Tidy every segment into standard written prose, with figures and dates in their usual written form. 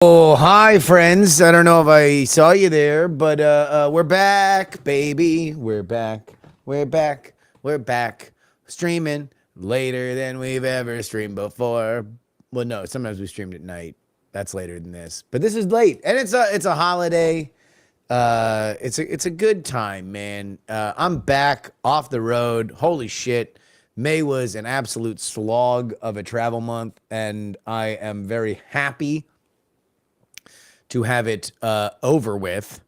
Oh, hi, friends. I don't know if I saw you there, but we're back, baby. We're back. We're back. We're back. Streaming later than we've ever streamed before. Well, no, sometimes we streamed at night. That's later than this, but this is late, and it's a holiday. It's a good time, man. I'm back off the road. Holy shit. May was an absolute slog of a travel month, and I am very happy to have it over with.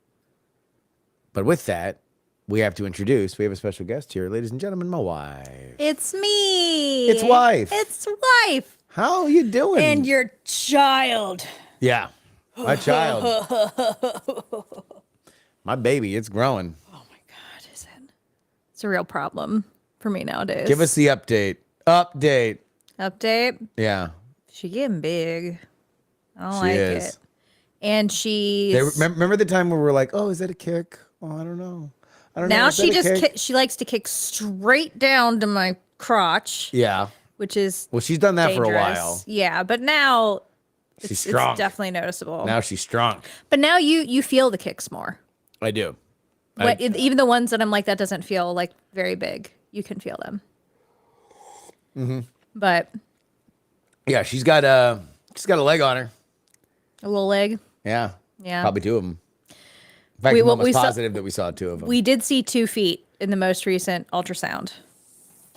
But with that, we have a special guest here. Ladies and gentlemen, my wife. It's me. It's wife. It's wife. How you doing? And your child. Yeah, my child. My baby, it's growing. Oh my God, is it? It's a real problem for me nowadays. Give us the update. Update. Update. Yeah. She getting big. I don't She like is. it. And she's Remember the time where we were like, oh, is that a kick? Oh, I don't know. I don't know. now Is that she a just kick? she likes to kick straight down to my crotch, Yeah. which is Well, she's done that dangerous. for a while. Yeah, but now She's it's strong. definitely noticeable. Now she's strong. But now you feel the kicks more. I do. Even the ones that I'm like, that doesn't feel like very big, you can feel them. Mm-hmm. But Yeah, she's got a leg on her. a little leg. Yeah. Yeah. Probably two of them. In fact, We- I'm what almost we saw- positive that we saw two of them. We did see 2 feet in the most recent ultrasound.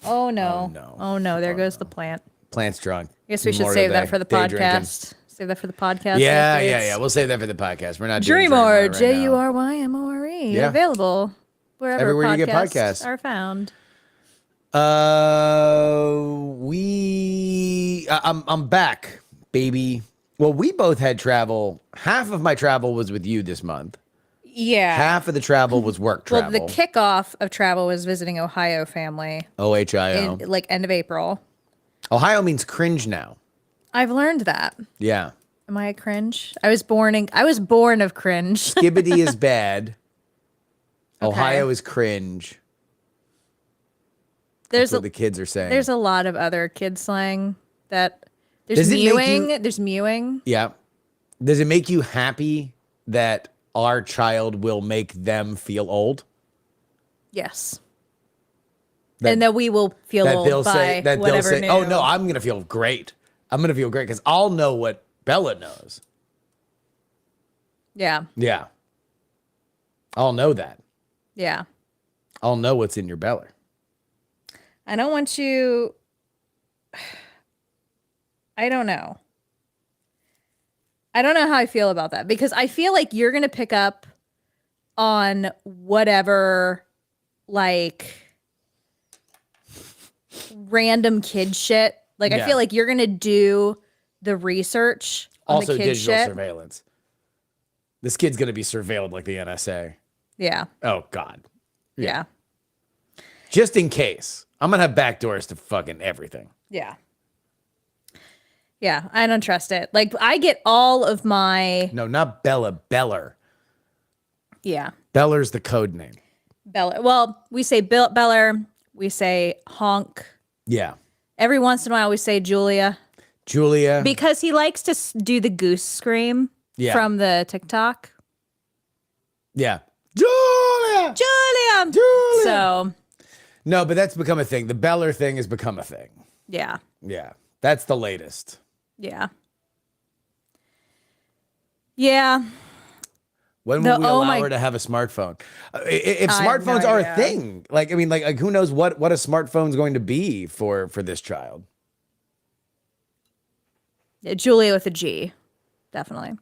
Oh no. Oh, no. Oh no, there goes the plant. Plant's drunk. I guess we should Memorial save that Day, for the day drinking. podcast. Save that for the podcast. Yeah, updates. yeah. We'll save that for the podcast. We're not doing Dreamore, right now. Juyrymore. Yeah. Available wherever Everywhere you get podcasts podcasts. are found. I'm back, baby. Well, we both had travel. Half of my travel was with you this month. Yeah. Half of the travel was work travel. Well, the kickoff of travel was visiting Ohio family OHIO. in like end of April. Ohio means cringe now. I've learned that. Yeah. Am I a cringe? I was born of cringe. Skibbity is bad. Okay. Ohio is cringe. There's That's what the kids are saying. There's a lot of other kid slang that there's Does it make mewing. you- There's mewing. Yeah. Does it make you happy that our child will make them feel old? Yes. That- And that we will feel That old they'll by say that they'll whatever say, new. "Oh no, I'm gonna feel great. I'm gonna feel great because I'll know what Bella knows." Yeah. Yeah. I'll know that. Yeah. I'll know what's in your belly. I don't want you. I don't know. I don't know how I feel about that because I feel like you're going to pick up on whatever, like, random kid shit. Like, I Yeah. feel like you're going to do the research on Also, the kid digital shit. surveillance. This kid's gonna be surveilled like the NSA. Yeah. Oh God. Yeah. Just in case, I'm gonna have backdoors to fucking everything. Yeah. Yeah. I don't trust it. Like, I get all of my. No, not Bella. Beller. Yeah. Beller's the code name. Beller. Well, we say Beller. We say honk. Yeah. Every once in a while, we say Julia Julia. because he likes to do the goose scream Yeah. from the TikTok. Yeah. Julia. Julia. Julia. So, No, but that's become a thing. The Beller thing has become a thing. yeah. Yeah. That's the latest. Yeah. Yeah. When The- will we oh allow my- her to have a smartphone? If I have no smartphones are a idea. thing, like I mean, like who knows what a smartphone's going to be for this child? Yeah, Julia with a G. Definitely.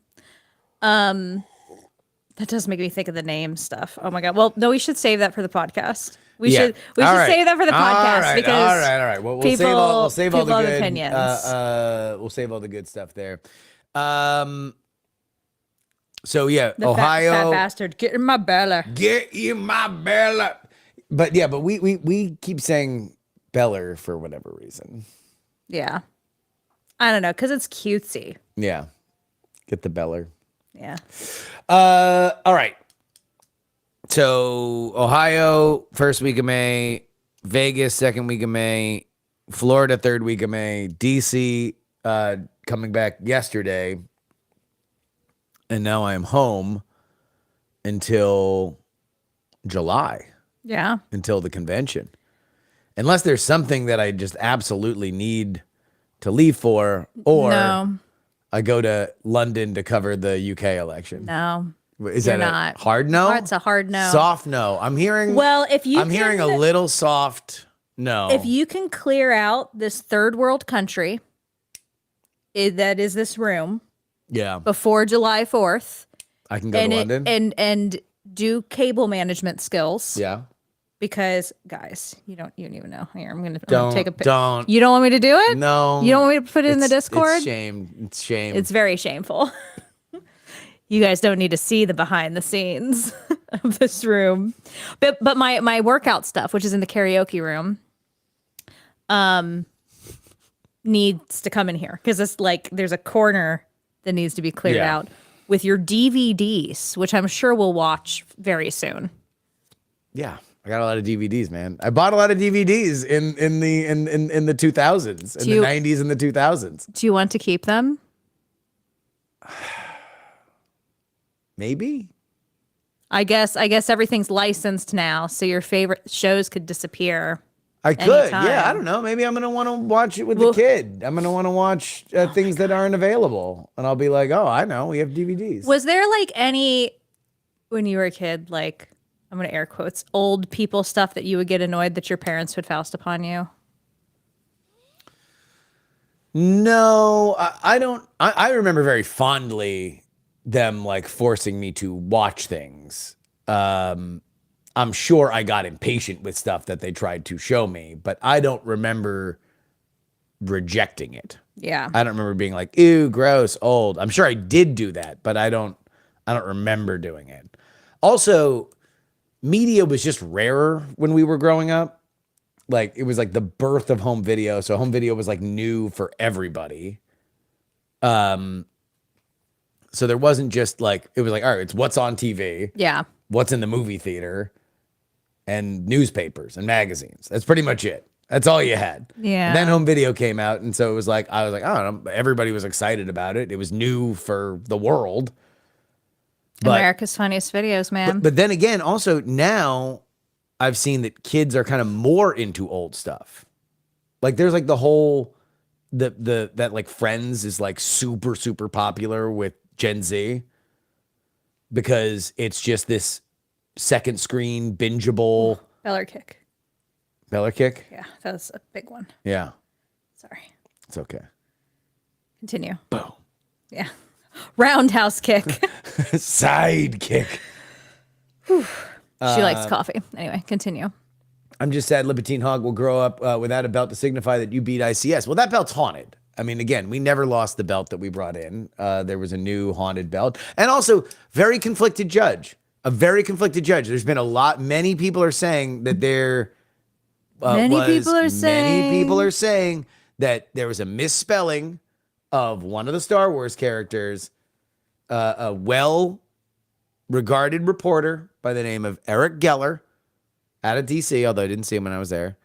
That does make me think of the name stuff. Oh my God. Well, no, we should save that for the podcast. We Yeah. should All right. save that for the podcast All right. because all right. Well, we'll people, save all the have good opinions. we'll save all the good stuff there. So yeah, the Ohio, fat bastard, get in my belly. get in my belly. But yeah, but we keep saying Beller for whatever reason. Yeah. I don't know, because it's cutesy. Yeah, get the Beller. Yeah. All right. So Ohio, first week of May, Vegas, second week of May, Florida, third week of May, DC, coming back yesterday. And now I am home until July, Yeah. until the convention. Unless there's something that I just absolutely need to leave for, or No. I go to London to cover the UK election. No. Is You're that not. a hard no? It's a hard no. Soft no. I'm hearing. Well, if you I'm hearing a can- little soft no. If you can clear out this third world country, that is this room, yeah, before July 4th, I can go to London. and do cable management skills. Yeah. Because guys, you don't even know. Here, I'm gonna Don't take a picture. don't. You don't want me to do it? No. You don't want me to put it in the It's- Discord? It's shame. It's shame. It's very shameful. You guys don't need to see the behind the scenes of this room. But my workout stuff, which is in the karaoke room, needs to come in here because it's like there's a corner that needs to be cleared Yeah. out with your DVDs, which I'm sure we'll watch very soon. Yeah, I got a lot of DVDs, man. I bought a lot of DVDs in the 2000s, in the 90s and the 2000s. Do you want to keep them? Maybe. I guess everything's licensed now, so your favorite shows could disappear. I could. Anytime. Yeah, I don't know. Maybe I'm going to want to watch it with the kid. I'm going to want to watch things that aren't available. And I'll be like, oh, I know. We have DVDs. Was there like any, when you were a kid, like, I'm going to air quotes, old people stuff that you would get annoyed that your parents would foust upon you? No, I don't. I remember very fondly them like forcing me to watch things. I'm sure I got impatient with stuff that they tried to show me, but I don't remember rejecting it. Yeah. I don't remember being like, ew, gross, old. I'm sure I did do that, but I don't remember doing it. Also, media was just rarer when we were growing up. Like, it was like the birth of home video. So home video was like new for everybody. So there wasn't just like, it was like, all right, it's what's on TV, Yeah. what's in the movie theater, and newspapers and magazines. That's pretty much it. That's all you had. Yeah. And then home video came out. And so it was like, I was like, I don't know. Everybody was excited about it. It was new for the world. But, America's Funniest Videos, man. but then again, also now I've seen that kids are kind of more into old stuff. Like there's like the whole, that like Friends is like super, super popular with Gen Z because it's just this second screen bingeable. Beller kick. Beller kick? Yeah, that was a big one. Yeah. Sorry. It's okay. Continue. Boom. Yeah. Roundhouse kick. Side kick. She likes coffee. Anyway, continue. I'm just sad Libertine Hog will grow up without a belt to signify that you beat ICS. Well, that belt's haunted. I mean, again, we never lost the belt that we brought in. There was a new haunted belt. And also, very conflicted judge. A very conflicted judge. There's been many people are saying that many people are saying that there was a misspelling of one of the Star Wars characters. A well-regarded reporter by the name of Eric Geller out of D.C., although I didn't see him when I was there,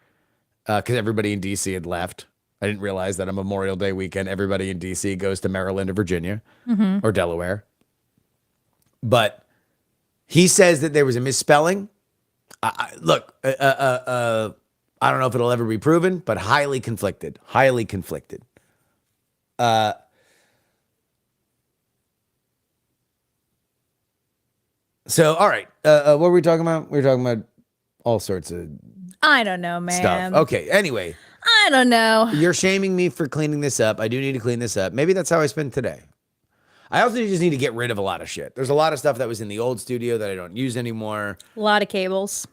because everybody in D.C. had left. I didn't realize that on Memorial Day weekend, everybody in D.C. goes to Maryland or Virginia or Delaware. But he says that there was a misspelling. Look, I don't know if it'll ever be proven, but highly conflicted. Highly conflicted. So, all right. What were we talking about? We were talking about all sorts of I don't know, man. stuff. Okay. Anyway, I don't know. you're shaming me for cleaning this up. I do need to clean this up. Maybe that's how I spend today. I also just need to get rid of a lot of shit. There's a lot of stuff that was in the old studio that I don't use anymore. A lot of cables.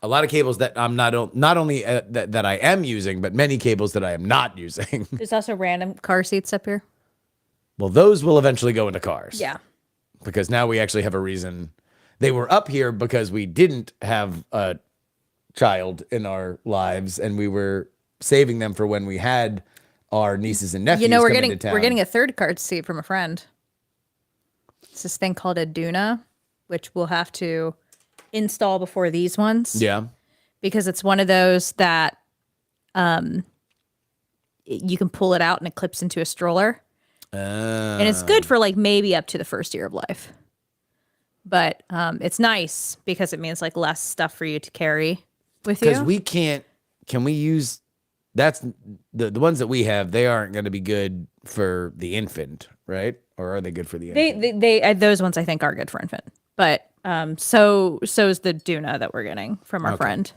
A lot of cables that I'm not only that I am using, but many cables that I am not using. There's also random car seats up here. Well, those will eventually go into cars. Yeah. Because now we actually have a reason. They were up here because we didn't have a child in our lives, and we were saving them for when we had our nieces and nephews. You know, we're coming to town. we're getting a third car seat from a friend. It's this thing called a Duna, which we'll have to install before these ones. Yeah. Because it's one of those that you can pull it out and it clips into a stroller. And it's good for like maybe up to the first year of life. But it's nice because it means like less stuff for you to carry with you. Because we can't. Can we use? That's the ones that we have. They aren't going to be good for the infant, right? Or are they good for the infant? They those ones I think are good for infant. But so is the Duna that we're getting from our friend.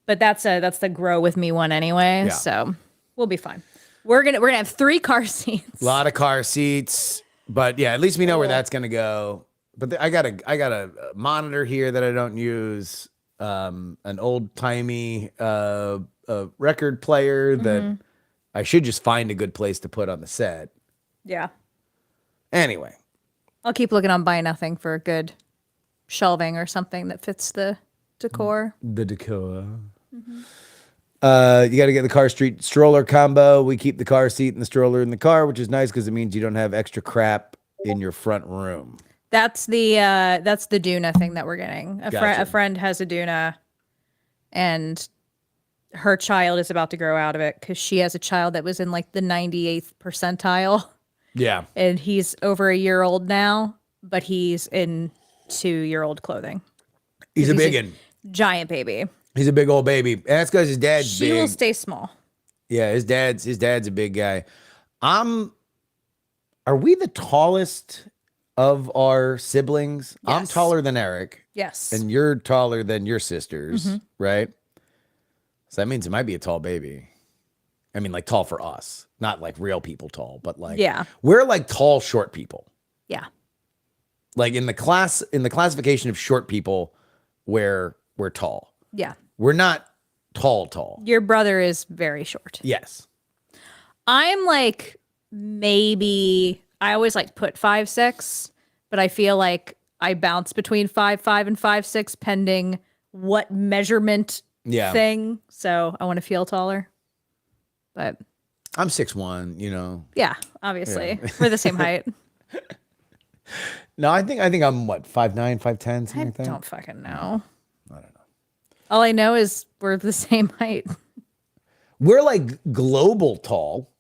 But that's the grow with me one anyway. Yeah. So we'll be fine. We're gonna have 3 car seats. A lot of car seats, but yeah, at least we know where that's gonna go. But I got a monitor here that I don't use. An old timey record player that I should just find a good place to put on the set. Yeah. Anyway, I'll keep looking on Buy Nothing for a good shelving or something that fits the decor. the decor. You got to get the car street stroller combo. We keep the car seat and the stroller in the car, which is nice because it means you don't have extra crap in your front room. That's the Duna thing that we're getting. A friend has a Duna, and her child is about to grow out of it because she has a child that was in like the 98th percentile. Yeah, And he's over a year old now, but he's in 2-year-old clothing. he's a big one. Giant baby. He's a big old baby. And that's because his dad's She big. will stay small. Yeah, his dad's a big guy. Are we the tallest of our siblings? Yes. I'm taller than Eric, Yes. and you're taller than your sisters, right? So that means it might be a tall baby. I mean, like tall for us, not like real people tall, but like we're like tall short people. Yeah. Like in the classification of short people, we're tall. Yeah. We're not tall. Your brother is very short. Yes. I'm like maybe I always like put 5'6", but I feel like I bounce between 5'5" and 5'6", pending what measurement thing. So I want to feel taller. But I'm 6'1", you know. Yeah, obviously. Yeah. We're the same height. No, I think I'm what, 5'9", 5'10", something like that. I don't fucking know. I don't know. All I know is we're the same height. We're like global tall.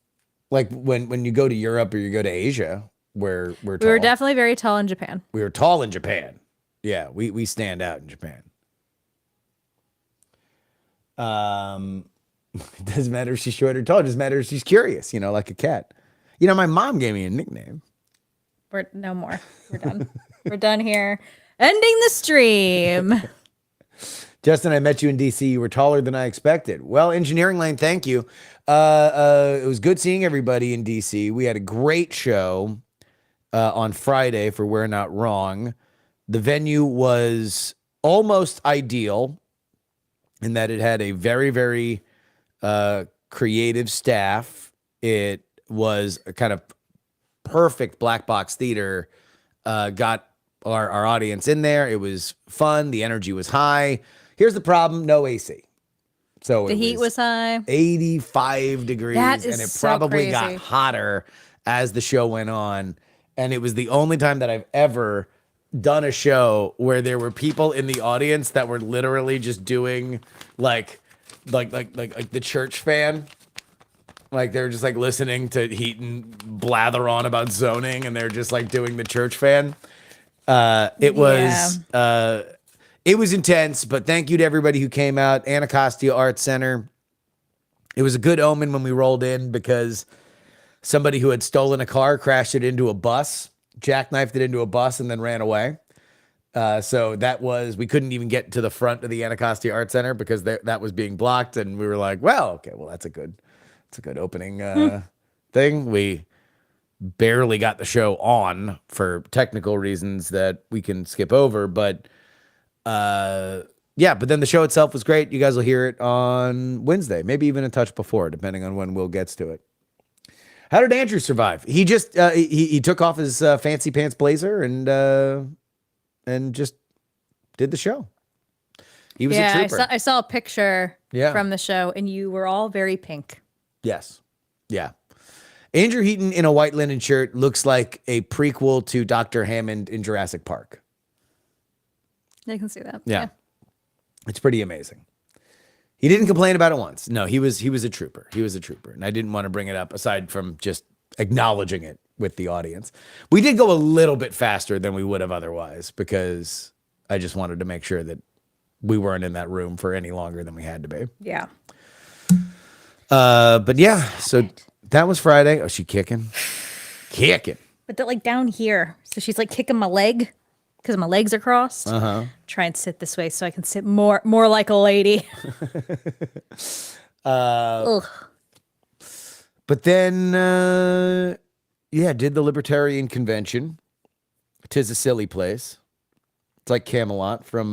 Like when you go to Europe or you go to Asia, we're tall. We were definitely very tall in Japan. We were tall in Japan. Yeah, we stand out in Japan. It doesn't matter if she's short or tall. It doesn't matter if she's curious, you know, like a cat. You know, my mom gave me a nickname. We're no more. We're done. We're done here. Ending the stream. Justin, I met you in DC. You were taller than I expected. Well, Engineering Lane, thank you. It was good seeing everybody in DC. We had a great show on Friday for We're Not Wrong. The venue was almost ideal in that it had a very, very creative staff. It was a kind of perfect black box theater. Got our audience in there. It was fun. The energy was high. Here's the problem: no AC. So the heat was high. 85 degrees, that is and it so probably crazy. got hotter as the show went on. And it was the only time that I've ever done a show where there were people in the audience that were literally just doing like the church fan. Like they're just like listening to Heaton blather on about zoning, and they're just like doing the church fan. It was intense, but thank you to everybody who came out. Anacostia Arts Center. It was a good omen when we rolled in because somebody who had stolen a car crashed it into a bus, jackknifed it into a bus, and then ran away. So we couldn't even get to the front of the Anacostia Arts Center because that was being blocked. And we were like, well, okay, well, that's a good opening thing. We barely got the show on for technical reasons that we can skip over, but but then the show itself was great. You guys will hear it on Wednesday, maybe even a touch before, depending on when Will gets to it. How did Andrew survive? He just he took off his fancy pants blazer and just did the show. He was a trooper. I saw a picture from the show, and you were all very pink. Yes. Yeah. Andrew Heaton in a white linen shirt looks like a prequel to Dr. Hammond in Jurassic Park. I can see that. Yeah. It's pretty amazing. He didn't complain about it once. No, he was a trooper. He was a trooper. And I didn't want to bring it up aside from just acknowledging it with the audience. We did go a little bit faster than we would have otherwise because I just wanted to make sure that we weren't in that room for any longer than we had to be. Yeah. But yeah, so that was Friday. Oh, she kicking? Kicking. But they're like down here. So she's like kicking my leg because my legs are crossed. Try and sit this way so I can sit more like a lady. Ugh. But then, did the Libertarian Convention. 'Tis a silly place. It's like Camelot from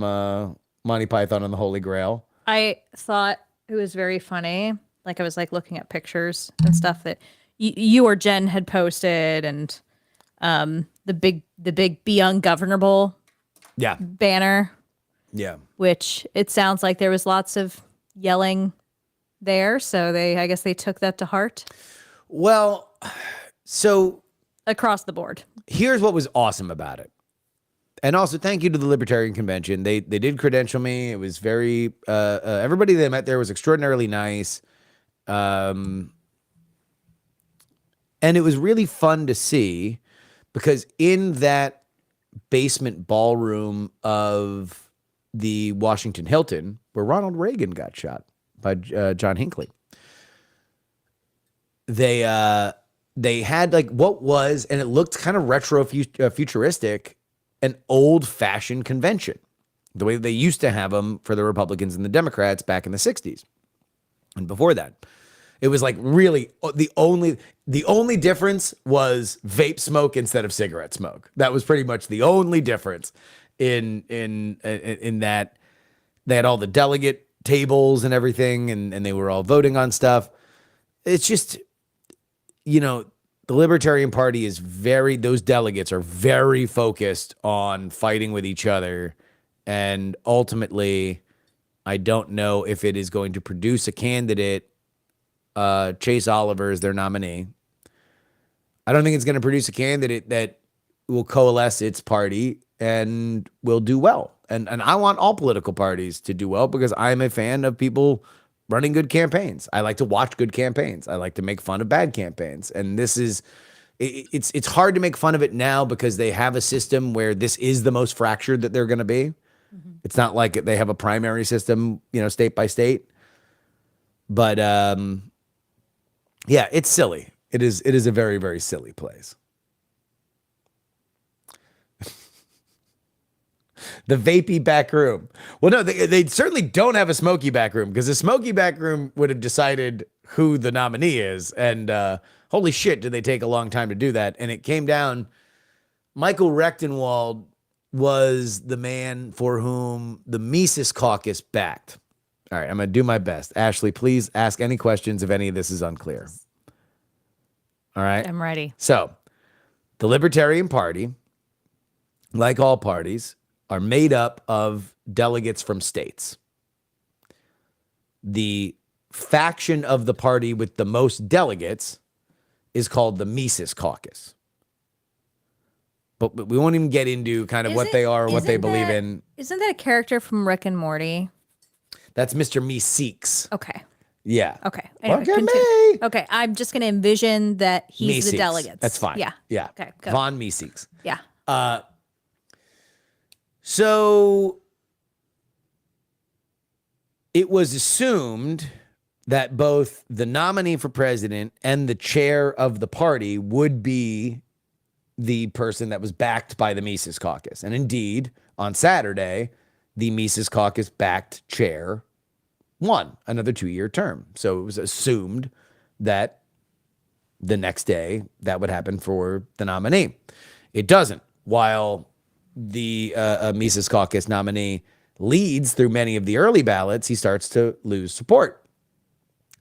Monty Python and the Holy Grail. I thought it was very funny. Like I was like looking at pictures and stuff that you or Jen had posted, and the big Be Ungovernable Yeah. banner, Yeah. which it sounds like there was lots of yelling there. So I guess they took that to heart Well, so across the board. here's what was awesome about it. And also, thank you to the Libertarian Convention. They did credential me. It was very everybody they met there was extraordinarily nice, and it was really fun to see because in that basement ballroom of the Washington Hilton, where Ronald Reagan got shot by John Hinckley, they had like what was, and it looked kind of retro futuristic, an old-fashioned convention, the way they used to have them for the Republicans and the Democrats back in the 60s. And before that, it was like really the only difference was vape smoke instead of cigarette smoke. That was pretty much the only difference in that. They had all the delegate tables and everything, and they were all voting on stuff. It's just, the Libertarian Party is those delegates are very focused on fighting with each other. And ultimately, I don't know if it is going to produce a candidate. Chase Oliver is their nominee. I don't think it's going to produce a candidate that will coalesce its party and will do well. And I want all political parties to do well because I'm a fan of people running good campaigns. I like to watch good campaigns. I like to make fun of bad campaigns. And this is, it's hard to make fun of it now because they have a system where this is the most fractured that they're going to be. Mm-hmm. It's not like they have a primary system, state by state. But yeah, it's silly. It is a very, very silly place. The vapey back room. Well, no, they certainly don't have a smoky back room because the smoky back room would have decided who the nominee is. And holy shit, did they take a long time to do that. And it came down, Michael Rechtenwald was the man for whom the Mises Caucus backed. All right, I'm going to do my best. Ashley, please ask any questions if any of this is unclear. All right? I'm ready. So, the Libertarian Party, like all parties, are made up of delegates from states. The faction of the party with the most delegates is called the Mises Caucus. But we won't even get into kind of what they are or what they believe in. Isn't that a character from Rick and Morty? That's Mr. Meeseeks. Okay. Yeah. Okay. Anyway, Look at me. Okay. I'm just going to envision that he's Meeseeks. the delegates. That's fine. Yeah. Yeah. Okay. Go. Von Meeseeks. Yeah. So it was assumed that both the nominee for president and the chair of the party would be the person that was backed by the Mises Caucus. And indeed, on Saturday, the Mises Caucus backed chair won another 2-year term. So it was assumed that the next day that would happen for the nominee. It doesn't. While the Mises Caucus nominee leads through many of the early ballots, he starts to lose support.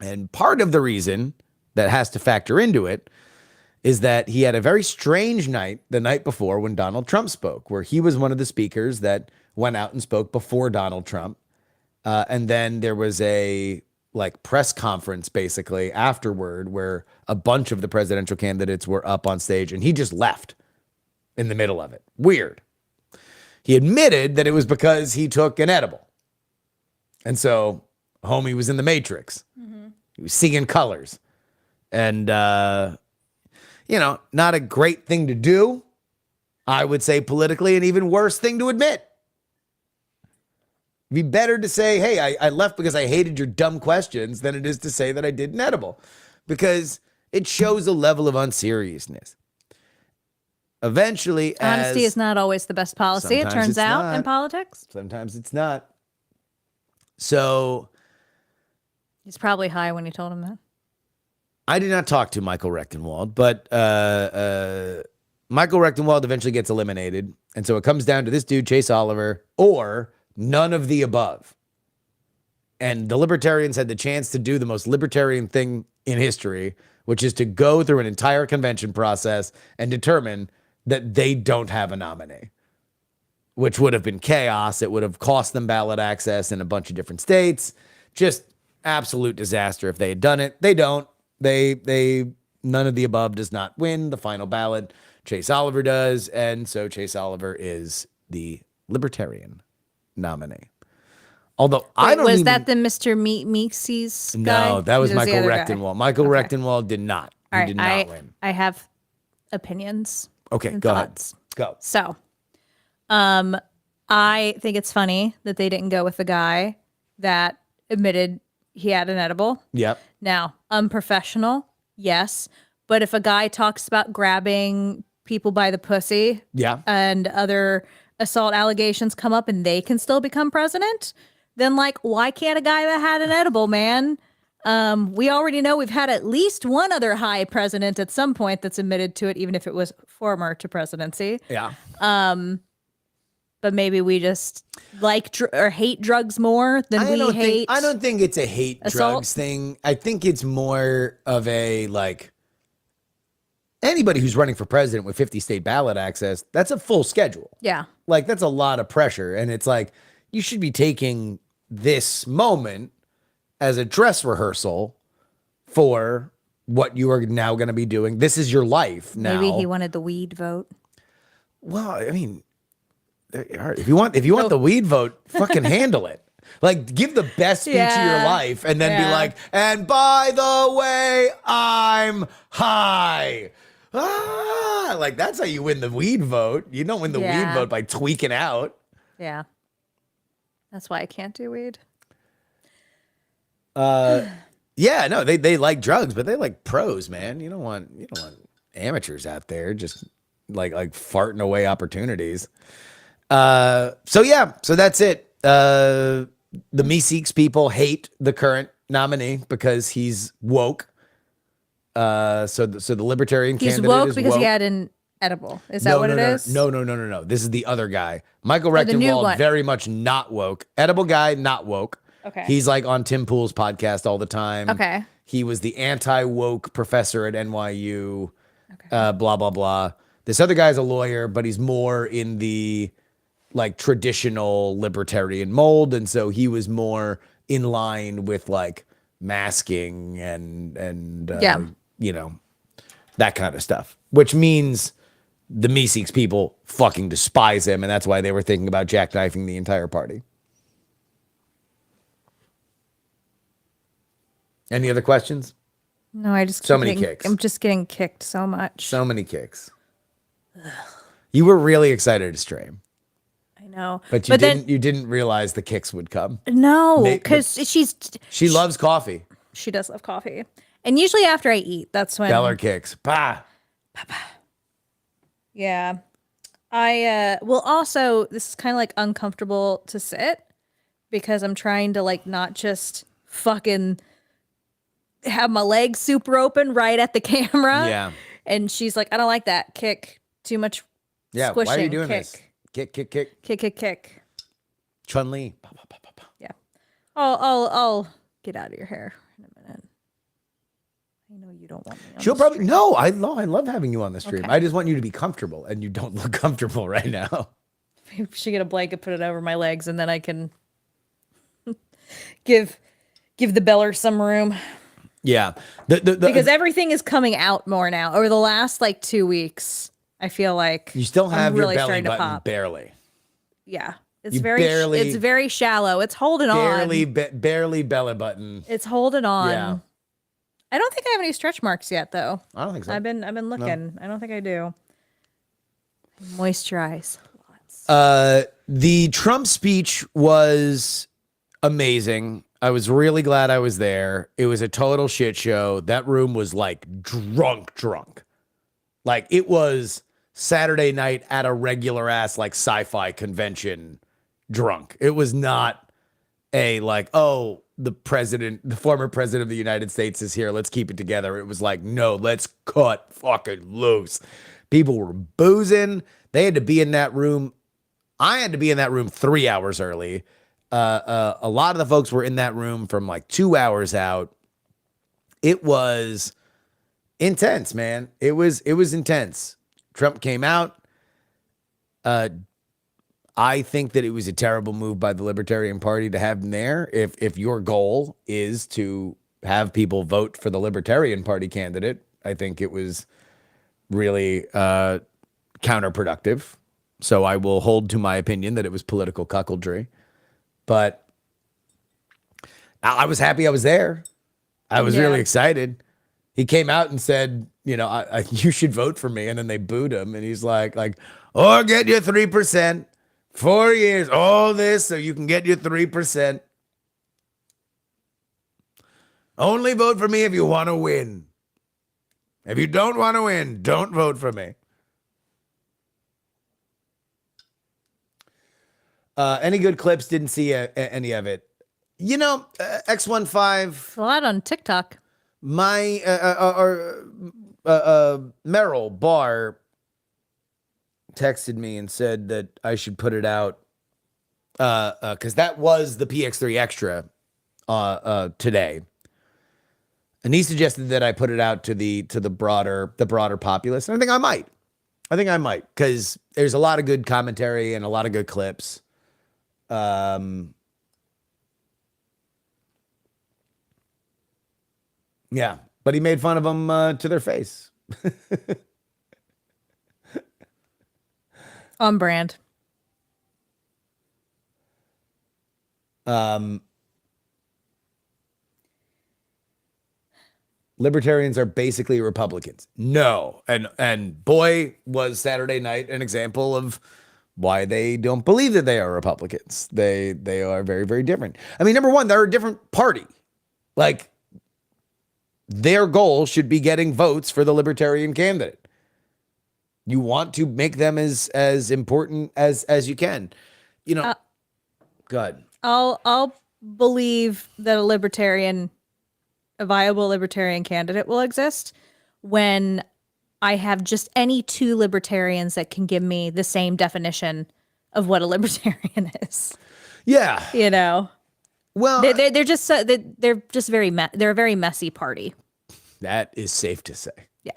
And part of the reason that has to factor into it is that he had a very strange night the night before when Donald Trump spoke, where he was one of the speakers that went out and spoke before Donald Trump. And then there was a press conference basically afterward where a bunch of the presidential candidates were up on stage and he just left in the middle of it. Weird. He admitted that it was because he took an edible. And so homie was in the Matrix. Mm-hmm. He was seeing colors. And not a great thing to do. I would say politically, an even worse thing to admit. It'd be better to say, hey, I left because I hated your dumb questions than it is to say that I did an edible, because it shows a level of unseriousness. Eventually, Honesty is not always the best policy, it Sometimes turns it's out, not. in politics. Sometimes it's not. So He's probably high when you told him that. I did not talk to Michael Rechtenwald, but Michael Rechtenwald eventually gets eliminated. And so it comes down to this dude, Chase Oliver, or none of the above. And the Libertarians had the chance to do the most libertarian thing in history, which is to go through an entire convention process and determine that they don't have a nominee, which would have been chaos. It would have cost them ballot access in a bunch of different states. Just absolute disaster if they had done it. They don't. They none of the above does not win the final ballot. Chase Oliver does, and so Chase Oliver is the Libertarian nominee. Although I don't was even, that the Mr. Meeksies guy? no, that was It the Michael other guy. Rechtenwald. Michael Okay. Rechtenwald did not. He All right, did not win. I have opinions. Okay, and go thoughts. ahead. Go. So, I think it's funny that they didn't go with the guy that admitted he had an edible. Yep. Now, unprofessional, yes, but if a guy talks about grabbing people by the pussy Yeah. and other assault allegations come up and they can still become president, then like, why can't a guy that had an edible, man? We already know we've had at least one other high president at some point that's admitted to it, even if it was former to presidency. Yeah. But maybe we just like or hate drugs more than we hate. I don't think it's a hate assault? drugs thing. I think it's more of a like anybody who's running for president with 50 state ballot access, that's a full schedule. Yeah. Like that's a lot of pressure. And it's like you should be taking this moment as a dress rehearsal for what you are now going to be doing. This is your life now. Maybe he wanted the weed vote. Well, I mean, if you want the weed vote, fucking handle it. Like, give the best speech of your Yeah. life, and then be Yeah. like, and by the way, I'm high. Ah, like that's how you win the weed vote. You don't win the weed Yeah. vote by tweaking out. Yeah. That's why I can't do weed. Yeah, no, they like drugs, but they like pros, man. You don't want amateurs out there just like farting away opportunities. So that's it. The Meeseeks people hate the current nominee because he's woke. So the Libertarian He's candidate woke is because woke. he had an edible. Is that what it is? No. This is the other guy. Michael the new Rechtenwald, one. very much not woke. Edible guy, not woke. Okay. He's like on Tim Pool's podcast all the time. Okay. He was the anti-woke professor at NYU. Blah, blah, blah. This other guy's a lawyer, but he's more in the like traditional libertarian mold. And so he was more in line with like masking and that kind of stuff, which means the Meeseeks people fucking despise him. And that's why they were thinking about jackknifing the entire party. Any other questions? No, I just So keep many getting- kicks. I'm just getting kicked so much. So many kicks. You were really excited to stream, I know. but you didn't realize the kicks would come. No, Nate- because She loves coffee. she does love coffee. And usually after I eat, that's when Dollar kicks. Bah. Yeah. I well also this is kind of like uncomfortable to sit because I'm trying to like not just fucking have my legs super open right at the camera. Yeah. And she's like, I don't like that. Kick. Too much Yeah. squishing. Why are you doing kick. this? Kick, kick, kick. Kick, kick, kick. Chun-Li. Bah, bah, bah, bah, bah. Yeah. I'll get out of your hair in a minute. I know you don't want me on She'll the probably stream. no. I love having you on the stream. Okay. I just want you to be comfortable, and you don't look comfortable right now. Maybe we should get a blanket, put it over my legs, and then I can give the beller some room. Yeah. The Because everything is coming out more now. Over the last like 2 weeks, I feel like you still have I'm your really belly starting to button pop. barely. Yeah. It's You it's very shallow. It's holding Barely, on. barely belly button. It's holding on. Yeah. I don't think I have any stretch marks yet, though. I don't think so. I've been looking. I don't think I do. Moisturize. The Trump speech was amazing. I was really glad I was there. It was a total shit show. That room was like drunk. Like it was Saturday night at a regular ass like sci-fi convention drunk. It was not a like, oh, the former president of the United States is here. Let's keep it together. It was like, no, let's cut fucking loose. People were boozing. They had to be in that room. I had to be in that room 3 hours early. A lot of the folks were in that room from like 2 hours out. It was intense, man. It was intense. Trump came out. I think that it was a terrible move by the Libertarian Party to have him there. If your goal is to have people vote for the Libertarian Party candidate, I think it was really counterproductive. So I will hold to my opinion that it was political cuckoldry. But I was happy I was there. I was really excited. He came out and said, you know, you should vote for me. And then they booed him. And he's like, or get your 3%. 4 years, all this so you can get your 3%. Only vote for me if you want to win. If you don't want to win, don't vote for me. Any good clips? Didn't see any of it. You know, X15. A lot on TikTok. My Merrill Barr texted me and said that I should put it out because that was the PX3 Extra today, and he suggested that I put it out to the broader populace. And I think I might because there's a lot of good commentary and a lot of good clips. Yeah, but he made fun of them to their face. On brand. Libertarians are basically Republicans. No. And boy, was Saturday night an example of why they don't believe that they are Republicans. They are very, very different. I mean, number one, they're a different party. Like, their goal should be getting votes for the Libertarian candidate. You want to make them as important as you can. You know, go ahead. I'll believe that a viable libertarian candidate will exist when I have just any two libertarians that can give me the same definition of what a libertarian is. Yeah. You know. Well, they're just they're a very messy party. That is safe to say. Yeah.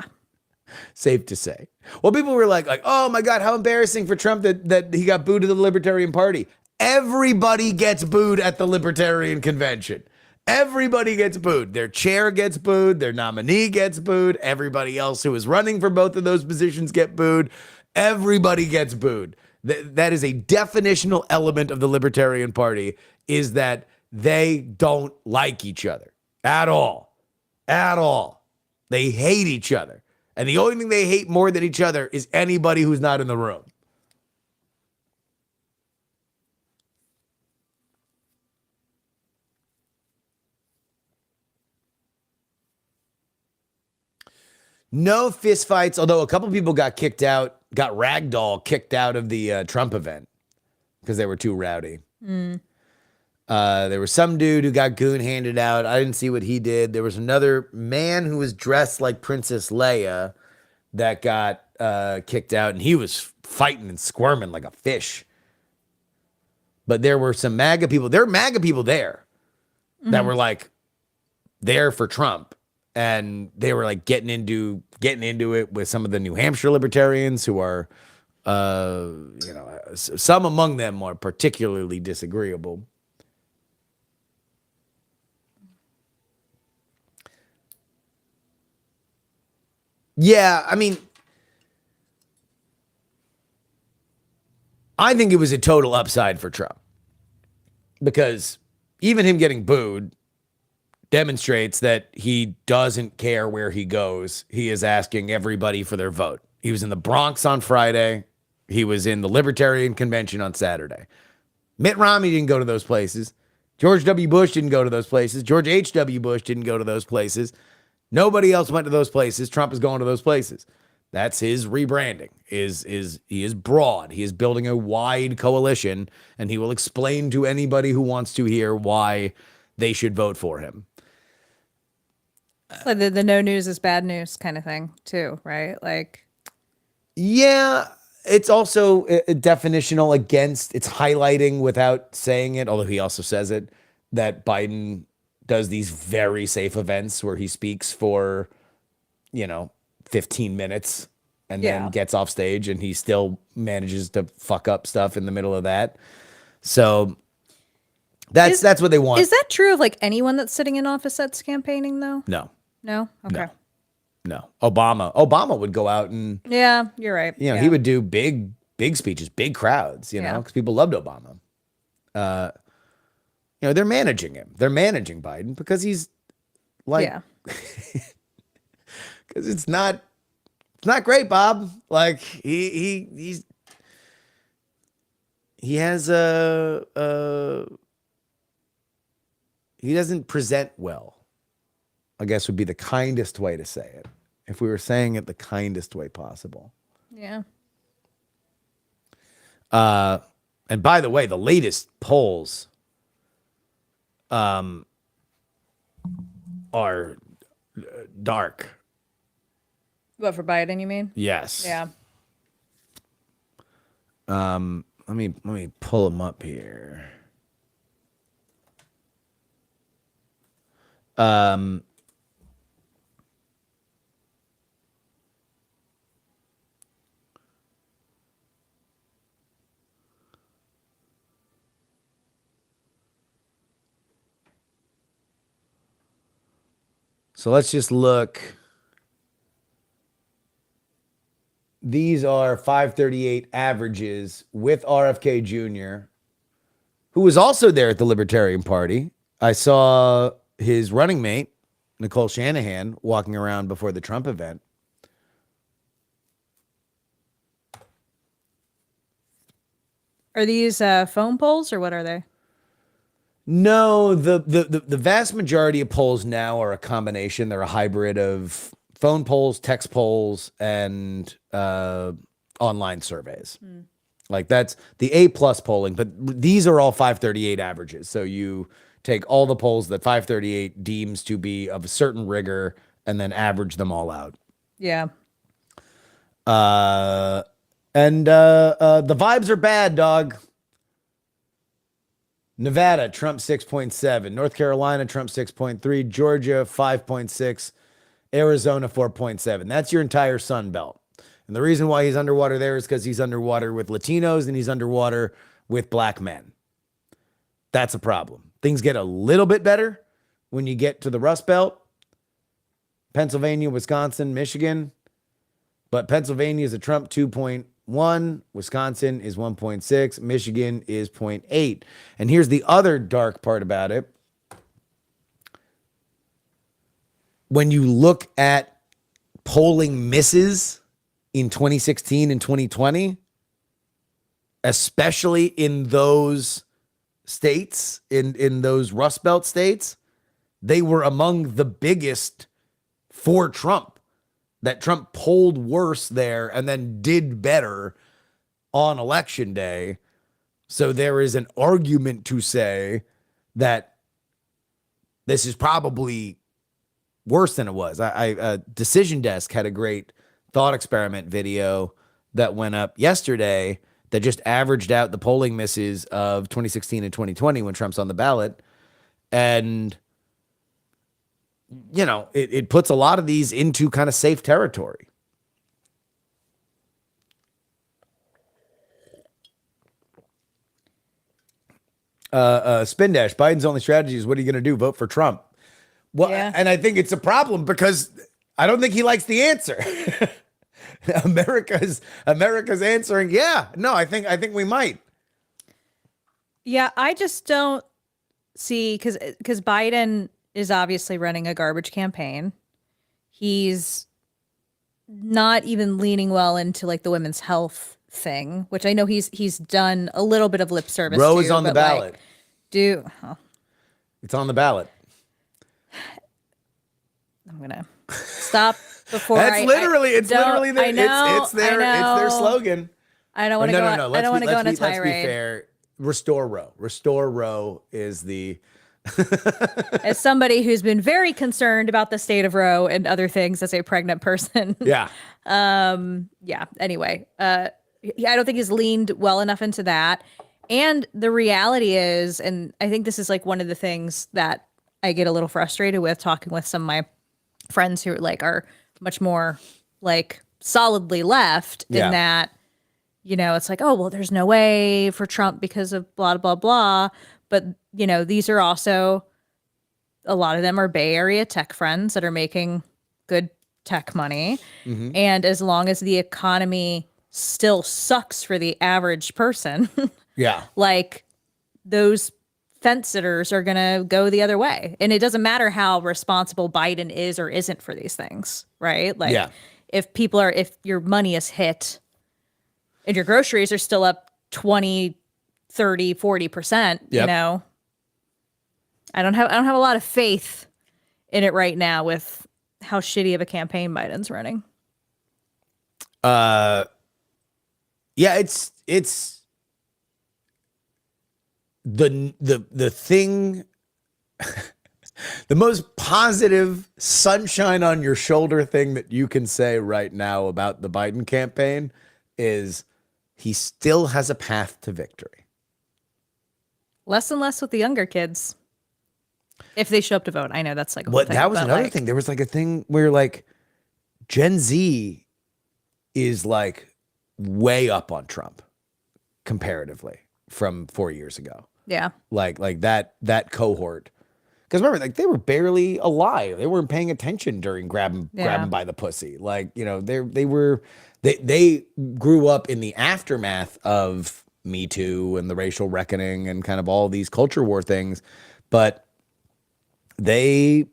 Safe to say. Well, people were like, oh my God, how embarrassing for Trump that he got booed to the Libertarian Party. Everybody gets booed at the Libertarian Convention. Everybody gets booed. Their chair gets booed. Their nominee gets booed. Everybody else who is running for both of those positions get booed. Everybody gets booed. That is a definitional element of the Libertarian Party, is that they don't like each other at all. At all. They hate each other. And the only thing they hate more than each other is anybody who's not in the room. No fistfights, although a couple people got kicked out, got ragdoll kicked out of the Trump event because they were too rowdy. There was some dude who got goon handed out. I didn't see what he did. There was another man who was dressed like Princess Leia that got kicked out, and he was fighting and squirming like a fish. But there were some MAGA people. There were MAGA people there that were like there for Trump, and they were like getting into it with some of the New Hampshire libertarians who are, some among them are particularly disagreeable. Yeah, I mean, I think it was a total upside for Trump because even him getting booed demonstrates that he doesn't care where he goes. He is asking everybody for their vote. He was in the Bronx on Friday. He was in the Libertarian Convention on Saturday. Mitt Romney didn't go to those places. George W. Bush didn't go to those places. George H.W. Bush didn't go to those places. Nobody else went to those places. Trump is going to those places. That's his rebranding. He is broad. He is building a wide coalition, and he will explain to anybody who wants to hear why they should vote for him. Like the no news is bad news kind of thing too, right? Like, Yeah, it's also a definitional against. It's highlighting without saying it, although he also says it, that Biden does these very safe events where he speaks for, 15 minutes and then gets off stage, and he still manages to fuck up stuff in the middle of that. So that's what they want. Is that true of like anyone that's sitting in office that's campaigning though? No, No? Okay. no. Obama would go out and, Yeah, you're right. he would do big speeches, big crowds, Yeah. because people loved Obama. They're managing him. They're managing Biden because he's like, because it's not great, Bob. Like he has he doesn't present well, I guess would be the kindest way to say it. If we were saying it the kindest way possible. Yeah. And by the way, the latest polls are dark. What, for Biden, you mean? Yes. Yeah. Let me pull them up here. So let's just look. These are 538 averages with RFK Jr., who was also there at the Libertarian Party. I saw his running mate, Nicole Shanahan, walking around before the Trump event. Are these phone polls or what are they? No, the vast majority of polls now are a combination. They're a hybrid of phone polls, text polls, and online surveys. Like that's the A+ polling, but these are all 538 averages. So you take all the polls that 538 deems to be of a certain rigor and then average them all out. Yeah. And the vibes are bad, dog. Nevada, Trump 6.7. North Carolina, Trump 6.3. Georgia, 5.6. Arizona, 4.7. That's your entire Sun Belt. And the reason why he's underwater there is because he's underwater with Latinos and he's underwater with black men. That's a problem. Things get a little bit better when you get to the Rust Belt. Pennsylvania, Wisconsin, Michigan. But Pennsylvania is a Trump 2.1. Wisconsin is 1.6. Michigan is 0.8. And here's the other dark part about it. When you look at polling misses in 2016 and 2020, especially in those states, in those Rust Belt states, they were among the biggest for Trump. That Trump polled worse there and then did better on election day. So there is an argument to say that this is probably worse than it was. Decision Desk had a great thought experiment video that went up yesterday that just averaged out the polling misses of 2016 and 2020 when Trump's on the ballot. And it puts a lot of these into kind of safe territory. Spin Dash, Biden's only strategy is, what are you going to do? Vote for Trump. Well, Yeah. And I think it's a problem because I don't think he likes the answer. America's answering, yeah, no, I think we might. Yeah, I just don't see because Biden is obviously running a garbage campaign. He's not even leaning well into like the women's health thing, which I know he's done a little bit of lip service Roe to, is on the but, like, ballot. oh, It's on the ballot. I'm gonna stop before That's literally it's literally their, I know, it's their slogan. I don't Or want to no, go. no, no. I don't want to go on a Let's be tirade. fair. Restore Roe. Restore Roe is the As somebody who's been very concerned about the state of Roe and other things as a pregnant person. yeah. Yeah. Anyway, I don't think he's leaned well enough into that. And the reality is, and I think this is like one of the things that I get a little frustrated with talking with some of my friends who like are much more like solidly left Yeah. in that, it's like, oh, well, there's no way for Trump because of blah, blah, blah. But, these are also, a lot of them are Bay Area tech friends that are making good tech money. Mm-hmm. And as long as the economy still sucks for the average person, Yeah. like those fence sitters are going to go the other way. And it doesn't matter how responsible Biden is or isn't for these things, right? Like Yeah. if your money is hit and your groceries are still up 20, 30, 40%, Yep. I don't have a lot of faith in it right now with how shitty of a campaign Biden's running. Yeah, it's the thing the most positive sunshine on your shoulder thing that you can say right now about the Biden campaign is he still has a path to victory. Less and less with the younger kids. If they show up to vote. I know that's like a whole But thing, that was but, another like, thing. There was like a thing where like Gen Z is like way up on Trump comparatively from 4 years ago. Yeah. Like that cohort. Because remember, like they were barely alive. They weren't paying attention during grab 'em by the pussy. Like, they grew up in the aftermath of Me Too and the racial reckoning and kind of all these culture war things. But they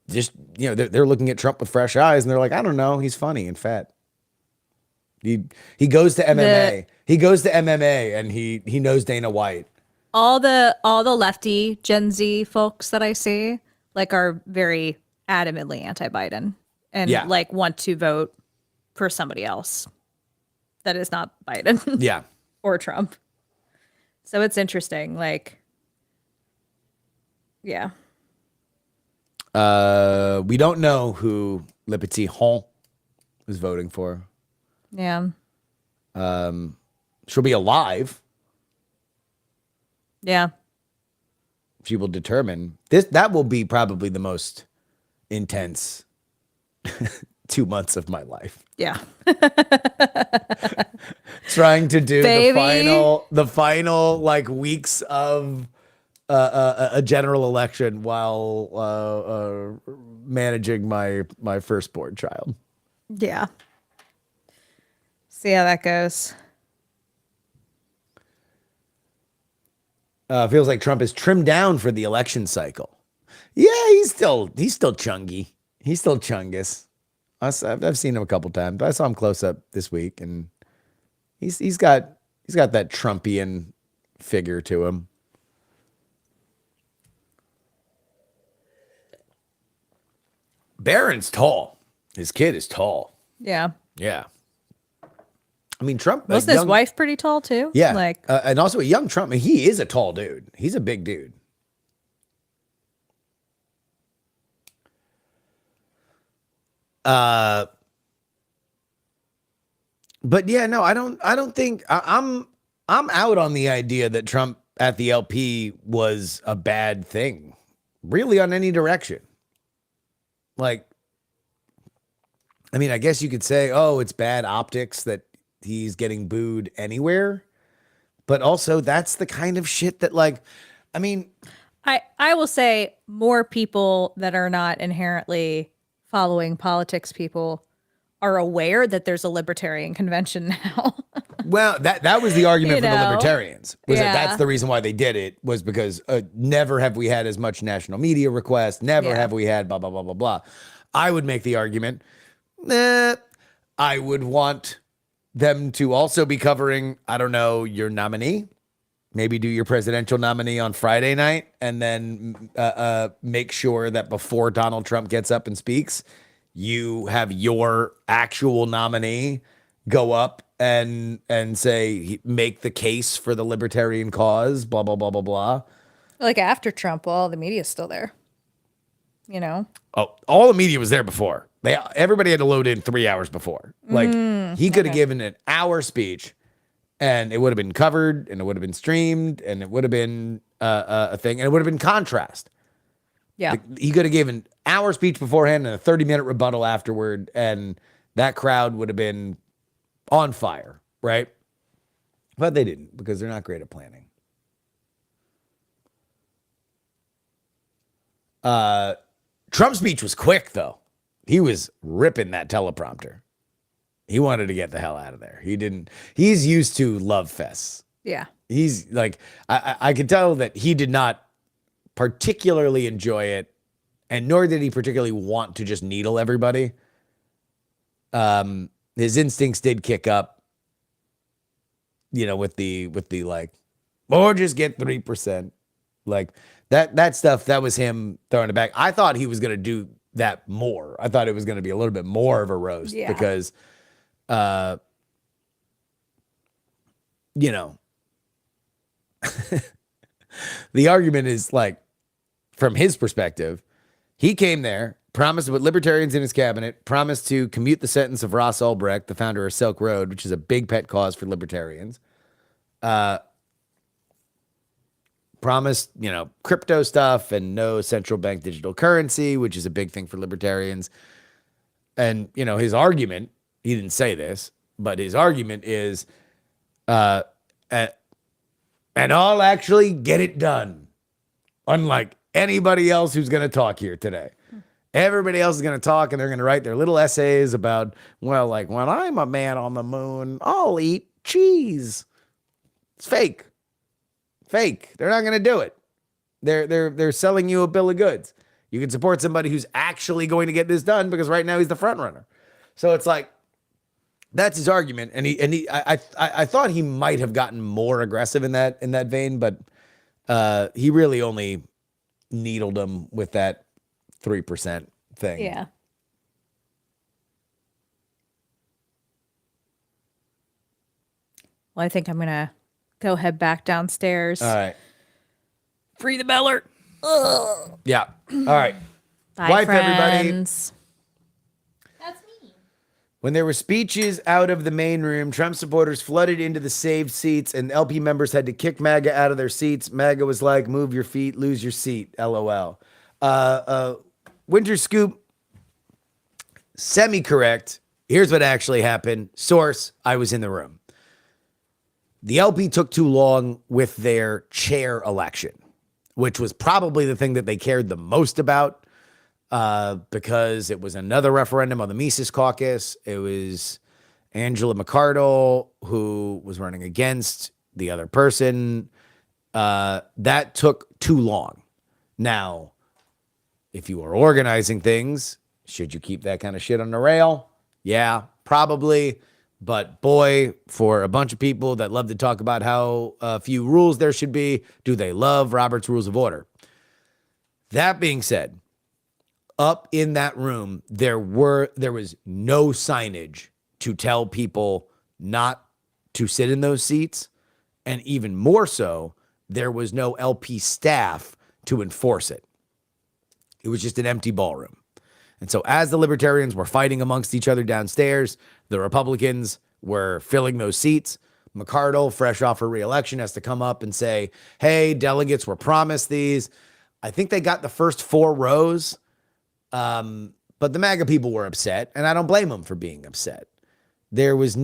just, they're looking at Trump with fresh eyes and they're like, I don't know, he's funny and fat. He goes to MMA. He goes to MMA and he knows Dana White. All the lefty Gen Z folks that I see like are very adamantly anti-Biden and Yeah. like want to vote for somebody else that is not Biden Yeah. or Trump. So it's interesting. Like, yeah. We don't know who Le Petit Hon is voting for. Yeah. She'll be alive. Yeah. She will determine this. That will be probably the most intense 2 months of my life. Yeah. Trying to do Baby. the final like weeks of a general election while managing my firstborn child. Yeah. See how that goes. Feels like Trump is trimmed down for the election cycle. Yeah, he's still chungy. He's still chungus. I've seen him a couple times, but I saw him close up this week, and he's got that Trumpian figure to him. Barron's tall. His kid is tall. Yeah. Yeah. I mean, Trump. Wasn't his wife pretty tall too? Yeah. Like, and also a young Trump. He is a tall dude. He's a big dude. But yeah, no, I don't think I'm out on the idea that Trump at the LP was a bad thing, really, on any direction. Like, I mean, I guess you could say, oh, it's bad optics that he's getting booed anywhere. But also that's the kind of shit that, like, I mean, I will say more people that are not inherently following politics people are aware that there's a libertarian convention now. Well, that was the argument You for the know? libertarians. Was that Yeah. that's the reason why they did it, was because never have we had as much national media requests. Never Yeah. have we had blah, blah, blah, blah, blah. I would make the argument, I would want them to also be covering, I don't know, your nominee. Maybe do your presidential nominee on Friday night, and then make sure that before Donald Trump gets up and speaks, you have your actual nominee go up and say, make the case for the libertarian cause, blah, blah, blah, blah, blah. Like after Trump, well, the media's still there. You know? Oh, all the media was there before. Everybody had to load in 3 hours before. Like, he could have given an hour speech, and it would have been covered, and it would have been streamed, and it would have been a thing, and it would have been contrast. Yeah. He could have given an hour speech beforehand and a 30-minute rebuttal afterward, and that crowd would have been on fire, right? But they didn't, because they're not great at planning. Trump's speech was quick, though. He was ripping that teleprompter. He wanted to get the hell out of there. He's used to love fests. Yeah. He's like, I could tell that he did not particularly enjoy it, and nor did he particularly want to just needle everybody. His instincts did kick up, with the like, or just get 3%. Like that stuff, that was him throwing it back. I thought he was going to do that more. I thought it was going to be a little bit more of a roast because, the argument is like, from his perspective, he came there, promised to put libertarians in his cabinet, promised to commute the sentence of Ross Ulbricht, the founder of Silk Road, which is a big pet cause for libertarians. Promised, crypto stuff and no central bank digital currency, which is a big thing for libertarians. And, his argument, he didn't say this, but his argument is, and I'll actually get it done. Unlike anybody else who's going to talk here today. Everybody else is going to talk, and they're going to write their little essays about, well, like, when I'm a man on the moon, I'll eat cheese. It's fake. Fake. They're not going to do it. They're selling you a bill of goods. You can support somebody who's actually going to get this done, because right now he's the front runner. So it's like, that's his argument. And I thought he might have gotten more aggressive in that vein, but he really only needled him with that 3% thing. Yeah. Well, I think I'm going to go head back downstairs. All right. Free the Beller. Ugh. Yeah. All right. Bye, Wife, friends. That's me. When there were speeches out of the main room, Trump supporters flooded into the saved seats, and LP members had to kick MAGA out of their seats. MAGA was like, move your feet, lose your seat, LOL. Winter Scoop, semi-correct. Here's what actually happened. Source, I was in the room. The LP took too long with their chair election, which was probably the thing that they cared the most about. Because it was another referendum on the Mises Caucus. It was Angela McArdle who was running against the other person. That took too long. Now, if you are organizing things, should you keep that kind of shit on the rail? Yeah, probably. But boy, for a bunch of people that love to talk about how few rules there should be, do they love Robert's Rules of Order? That being said, up in that room, there was no signage to tell people not to sit in those seats. And even more so, there was no LP staff to enforce it. It was just an empty ballroom. And so as the libertarians were fighting amongst each other downstairs, the Republicans were filling those seats. McArdle, fresh off her reelection, has to come up and say, hey, delegates were promised these. I think they got the first 4 rows. But the MAGA people were upset, and I don't blame them for being upset. It was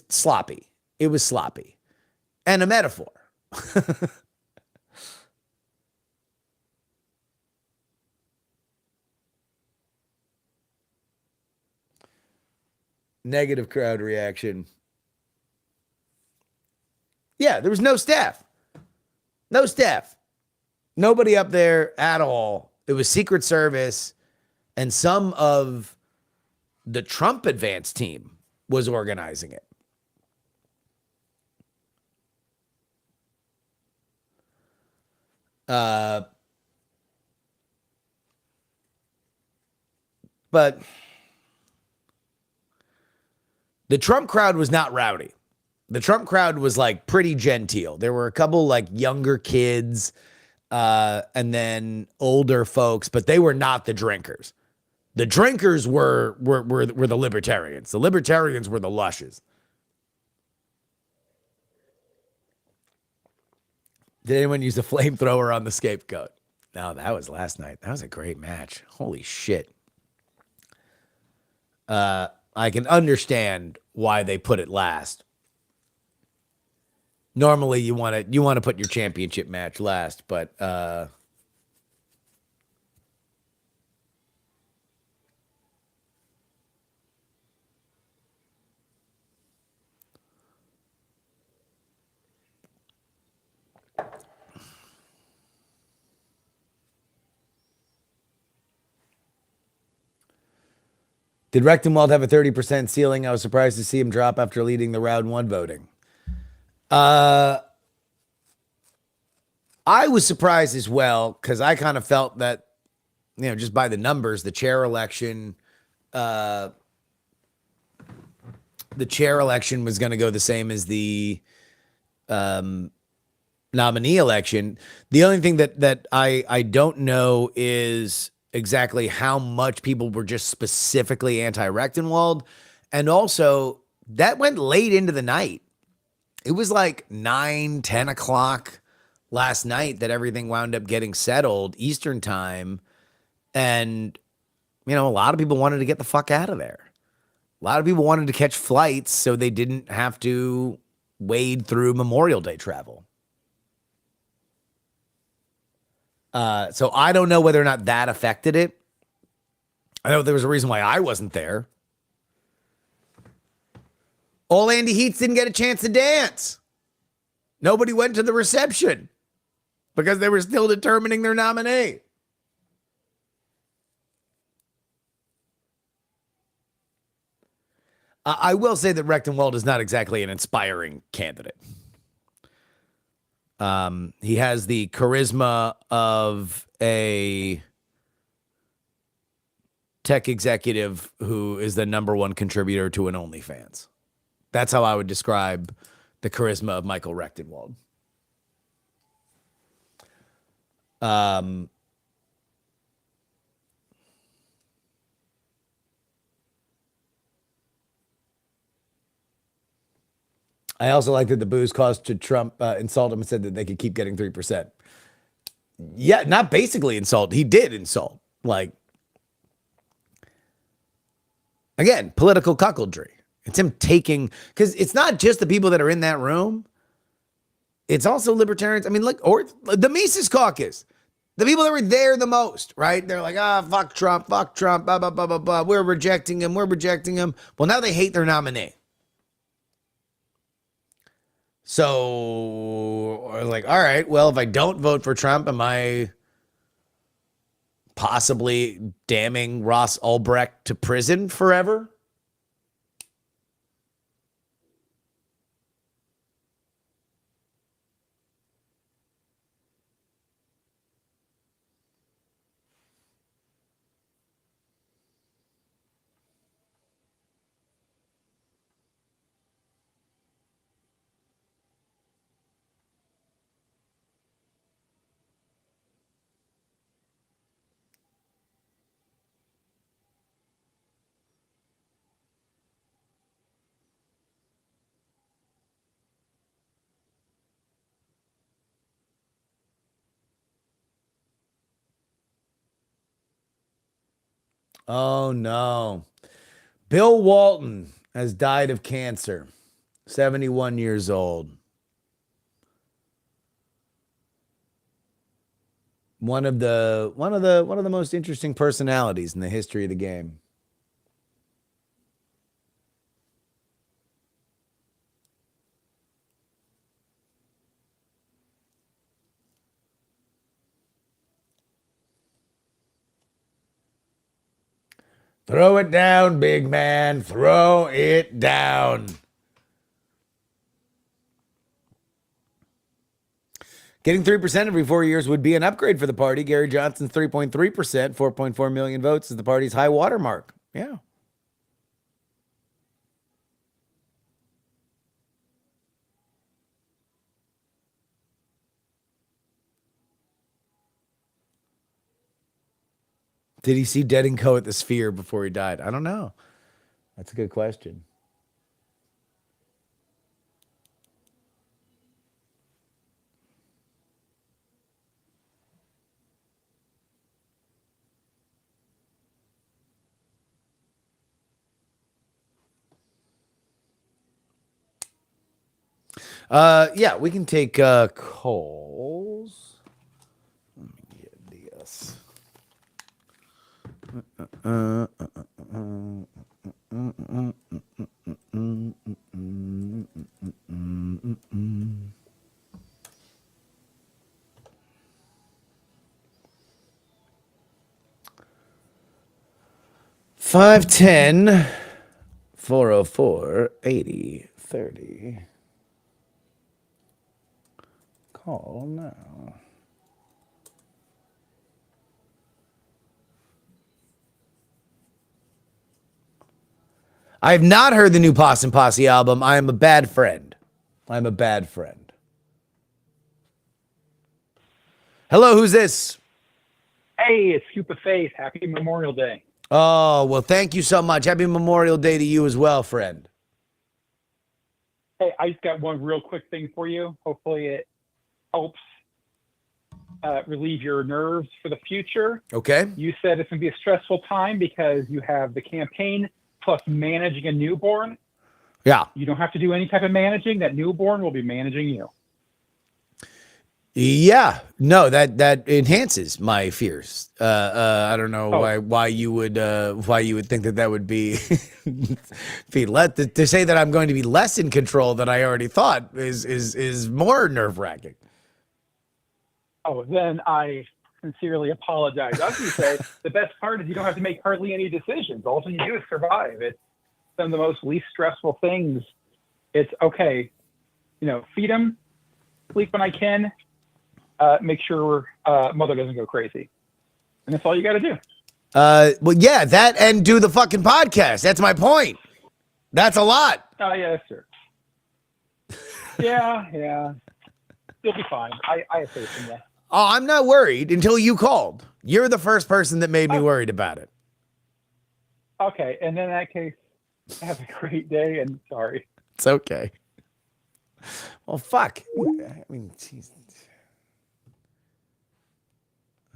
sloppy. It was sloppy. And a metaphor. Negative crowd reaction. Yeah, there was no staff. No staff. Nobody up there at all. It was Secret Service, and some of the Trump advance team was organizing it. But the Trump crowd was not rowdy. The Trump crowd was like pretty genteel. There were a couple like younger kids and then older folks, but they were not the drinkers. The drinkers were the libertarians. The libertarians were the lushes. Did anyone use a flamethrower on the scapegoat? No, that was last night. That was a great match. Holy shit. I can understand why they put it last. Normally you want to put your championship match last, but did Rectenwald have a 30% ceiling? I was surprised to see him drop after leading the round one voting. I was surprised as well because I kind of felt that, just by the numbers, the chair election was going to go the same as the nominee election. The only thing that I don't know is exactly how much people were just specifically anti-Rectenwald. And also, that went late into the night. It was like 9, 10 o'clock last night that everything wound up getting settled Eastern time. And, a lot of people wanted to get the fuck out of there. A lot of people wanted to catch flights so they didn't have to wade through Memorial Day travel. So I don't know whether or not that affected it. I know there was a reason why I wasn't there. All Andy Heats didn't get a chance to dance. Nobody went to the reception because they were still determining their nominee. I will say that Rectenwald is not exactly an inspiring candidate. He has the charisma of a tech executive who is the number one contributor to an OnlyFans. That's how I would describe the charisma of Michael Rectenwald. I also like that the booze caused to Trump insult him and said that they could keep getting 3%. Yeah, not basically insult. He did insult. Like, again, political cuckoldry. It's him taking, because it's not just the people that are in that room. It's also libertarians. I mean, look, or the Mises Caucus. The people that were there the most, right? They're like, fuck Trump, blah, blah, blah, blah, blah. We're rejecting him. Well, now they hate their nominee. So, like, all right, well, if I don't vote for Trump, am I possibly damning Ross Ulbricht to prison forever? Oh, no. Bill Walton has died of cancer, 71 years old. One of the most interesting personalities in the history of the game. Throw it down, big man. Throw it down. Getting 3% every 4 years would be an upgrade for the party. Gary Johnson's 3.3%, 4.4 million votes is the party's high water mark. Yeah. Did he see Dead and Co at the Sphere before he died? I don't know. That's a good question. Yeah, we can take calls. Let me get this. Five 404 8030. Call now. I have not heard the new Possum Posse album. I am a bad friend. I'm a bad friend. Hello, who's this? Hey, it's Scoop Face. Happy Memorial Day. Oh, well, thank you so much. Happy Memorial Day to you as well, friend. Hey, I just got one real quick thing for you. Hopefully it helps relieve your nerves for the future. Okay. You said it's going to be a stressful time because you have the campaign plus managing a newborn. Yeah. You don't have to do any type of managing. That newborn will be managing you. Yeah. No, that enhances my fears. I don't know why you would think that would be to say that I'm going to be less in control than I already thought is more nerve-wracking. Oh, then I sincerely apologize. I was going to say the best part is you don't have to make hardly any decisions. All you do is survive. It's some of the most least stressful things. It's okay, feed them, sleep when I can, make sure mother doesn't go crazy. And that's all you got to do. Well, yeah, that and do the fucking podcast. That's my point. That's a lot. Oh, yeah, sure. Yeah. You'll be fine. I have faith in you. Oh, I'm not worried until you called. You're the first person that made me worried about it. Okay, and in that case, have a great day, and sorry. It's okay. Well, fuck. I mean, geez.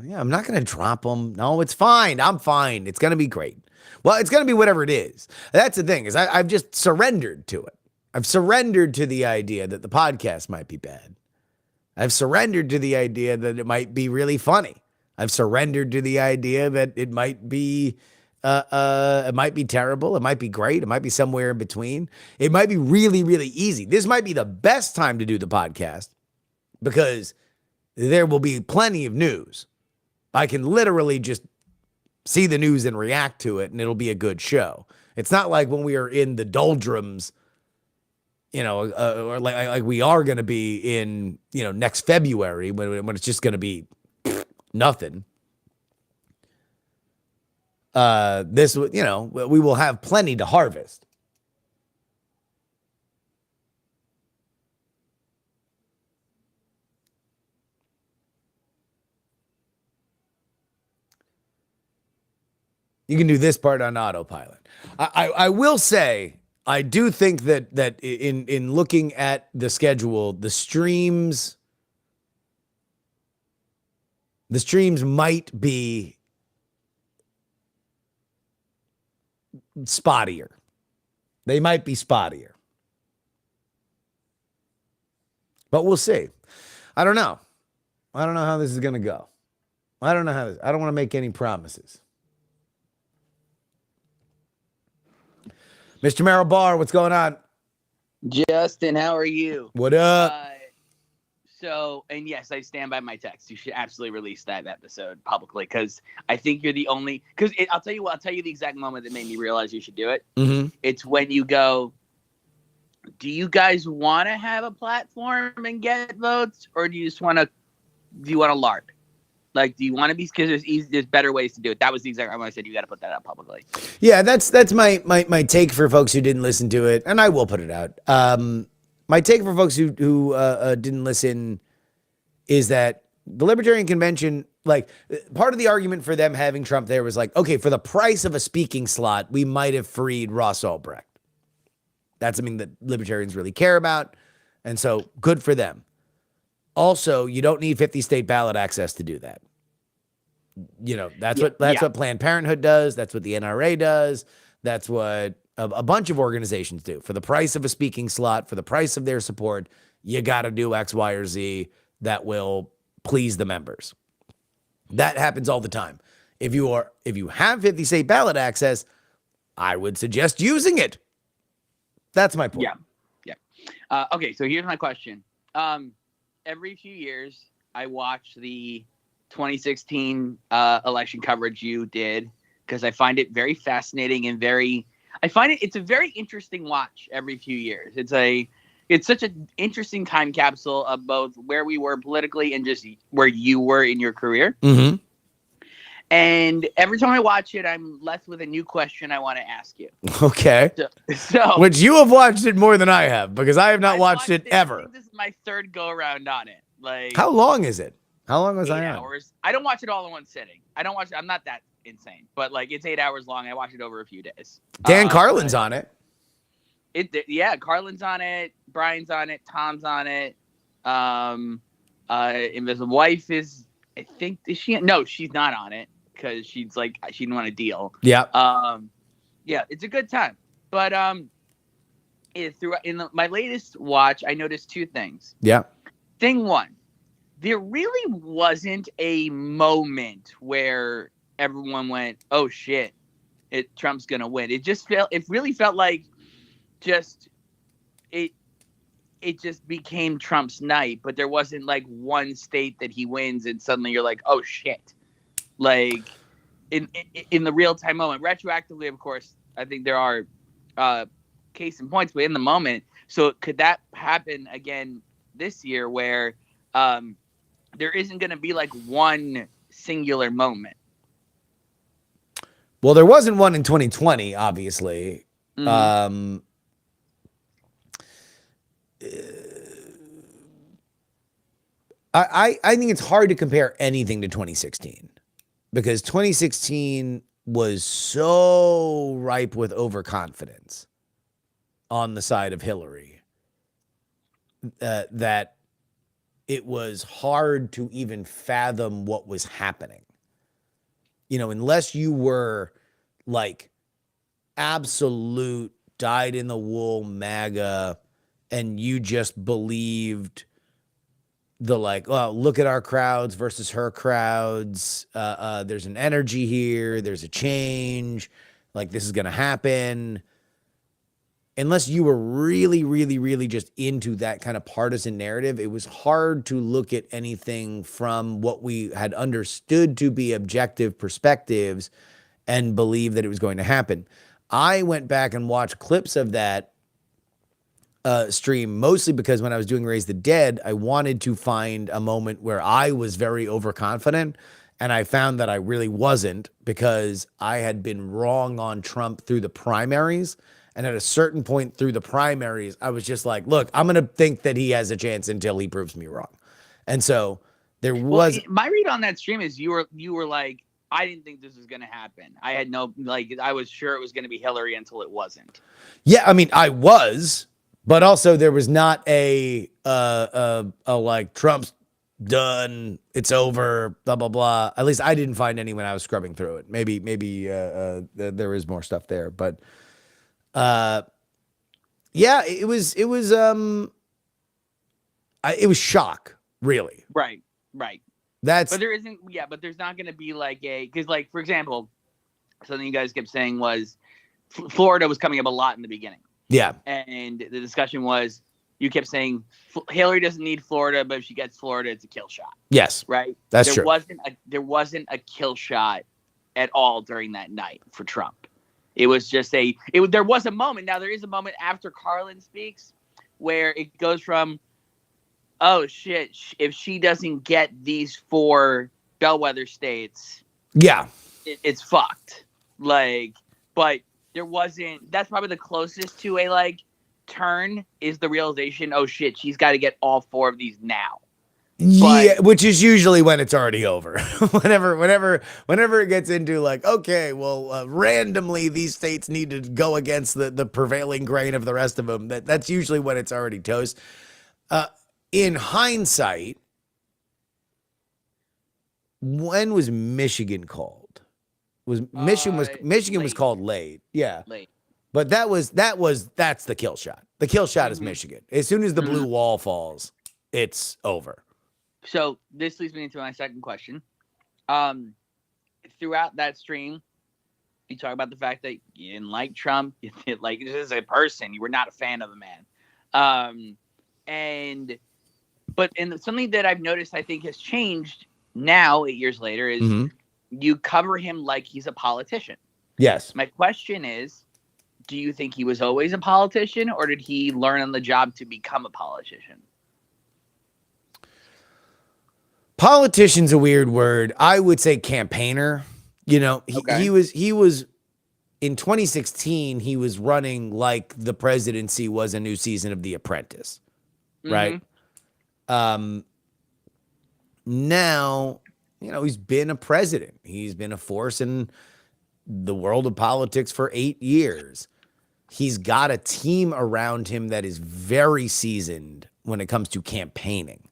Yeah, I'm not going to drop them. No, it's fine. I'm fine. It's going to be great. Well, it's going to be whatever it is. That's the thing is I've just surrendered to it. I've surrendered to the idea that the podcast might be bad. I've surrendered to the idea that it might be really funny. I've surrendered to the idea that it might be terrible. It might be great. It might be somewhere in between. It might be really, really easy. This might be the best time to do the podcast because there will be plenty of news. I can literally just see the news and react to it, and it'll be a good show. It's not like when we are in the doldrums, or like we are going to be in, next February when it's just going to be nothing. We will have plenty to harvest. You can do this part on autopilot. I will say, I do think that in looking at the schedule, the streams might be spottier. They might be spottier. But we'll see. I don't know. I don't know how this is going to go. I don't want to make any promises. Mr. Merrill Barr, what's going on? Justin, how are you? What up? So, and yes, I stand by my text. You should absolutely release that episode publicly because I think you're the only. Because I'll tell you what. I'll tell you the exact moment that made me realize you should do it. Mm-hmm. It's when you go, do you guys want to have a platform and get votes, or do you just want to? Do you want to LARP? Like, do you want to be? Because there's better ways to do it. That was the exact time I said you got to put that out publicly. Yeah, that's my take for folks who didn't listen to it, and I will put it out. My take for folks who didn't listen is that the Libertarian Convention, like, part of the argument for them having Trump there was like, okay, for the price of a speaking slot, we might have freed Ross Ulbricht. That's something that libertarians really care about, and so good for them. Also, you don't need 50 state ballot access to do that. You know, that's what Planned Parenthood does. That's what the NRA does. That's what a bunch of organizations do. For the price of a speaking slot, for the price of their support, you got to do X, Y, or Z that will please the members. That happens all the time. If you have 50 state ballot access, I would suggest using it. That's my point. Yeah. Okay, so here's my question. Every few years, I watch the 2016 election coverage you did because I find it very fascinating and it's a very interesting watch every few years. It's such an interesting time capsule of both where we were politically and just where you were in your career. Mm-hmm. And every time I watch it, I'm left with a new question I want to ask you. Okay. So which you have watched it more than I have, because I have not watched it ever. I think this is my third go around on it. Like, how long is it? How long was 8 I on? hours. I don't watch it all in one sitting. I'm not that insane, but like it's 8 hours long. I watch it over a few days. Dan Carlin's on it. Carlin's on it. Brian's on it. Tom's on it. Invisible Wife is. I think is she? No, she's not on it because she's like she didn't want to deal. Yeah. Yeah, it's a good time. But my latest watch, I noticed two things. Yeah. Thing one, there really wasn't a moment where everyone went, "Oh shit, Trump's gonna win." It really felt like it just became Trump's night, but there wasn't like one state that he wins and suddenly you're like, "Oh shit." Like in the real time moment, retroactively, of course, I think there are case in points, but in the moment, so could that happen again this year where there isn't going to be like one singular moment? Well, there wasn't one in 2020, obviously. Mm-hmm. I think it's hard to compare anything to 2016 because 2016 was so ripe with overconfidence on the side of Hillary that it was hard to even fathom what was happening. You know, unless you were like absolute dyed-in-the-wool MAGA and you just believed the like, oh, look at our crowds versus her crowds. There's an energy here. There's a change. Like, this is going to happen. Unless you were really, really, really just into that kind of partisan narrative, it was hard to look at anything from what we had understood to be objective perspectives and believe that it was going to happen. I went back and watched clips of that stream, mostly because when I was doing Raise the Dead, I wanted to find a moment where I was very overconfident, and I found that I really wasn't because I had been wrong on Trump through the primaries. And at a certain point through the primaries, I was just like, look, I'm going to think that he has a chance until he proves me wrong. And so there was... my read on that stream is you were like, I didn't think this was going to happen. I had no, like, I was sure it was going to be Hillary until it wasn't. Yeah, I mean, I was, but also there was not a like, Trump's done, it's over, blah, blah, blah. At least I didn't find any when I was scrubbing through it. Maybe there is more stuff there, but... yeah, it was shock, really. Right. But there's not going to be like because like, for example, something you guys kept saying was Florida was coming up a lot in the beginning. Yeah. And the discussion was, you kept saying Hillary doesn't need Florida, but if she gets Florida, it's a kill shot, Yes, right? that's true. There wasn't a kill shot at all during that night for Trump. It was just there was a moment. Now there is a moment after Carlin speaks where it goes from, oh shit, if she doesn't get these 4 bellwether states, Yeah. it's fucked. Like, but there wasn't. That's probably the closest to a like turn is the realization. Oh shit, she's got to get all 4 of these now. Yeah, which is usually when it's already over. whenever it gets into like, okay, well, randomly these states need to go against the prevailing grain of the rest of them. That's usually when it's already toast. In hindsight, when was Michigan called? Michigan was Late. called late. Yeah. Late. But that's the kill shot. The kill shot is Mhm. Michigan. As soon as the blue wall falls, it's over. So this leads me into my second question. Throughout that stream, you talk about the fact that you didn't like Trump, you didn't like this as a person, you were not a fan of the man. But something that I've noticed I think has changed now, 8 years later, is you cover him like he's a politician. Yes. My question is, do you think he was always a politician, or did he learn on the job to become a politician? Politician's a weird word. I would say campaigner. You know, he was in 2016, he was running like the presidency was a new season of The Apprentice. Right? Now, you know, he's been a president. He's been a force in the world of politics for 8 years. He's got a team around him that is very seasoned when it comes to campaigning.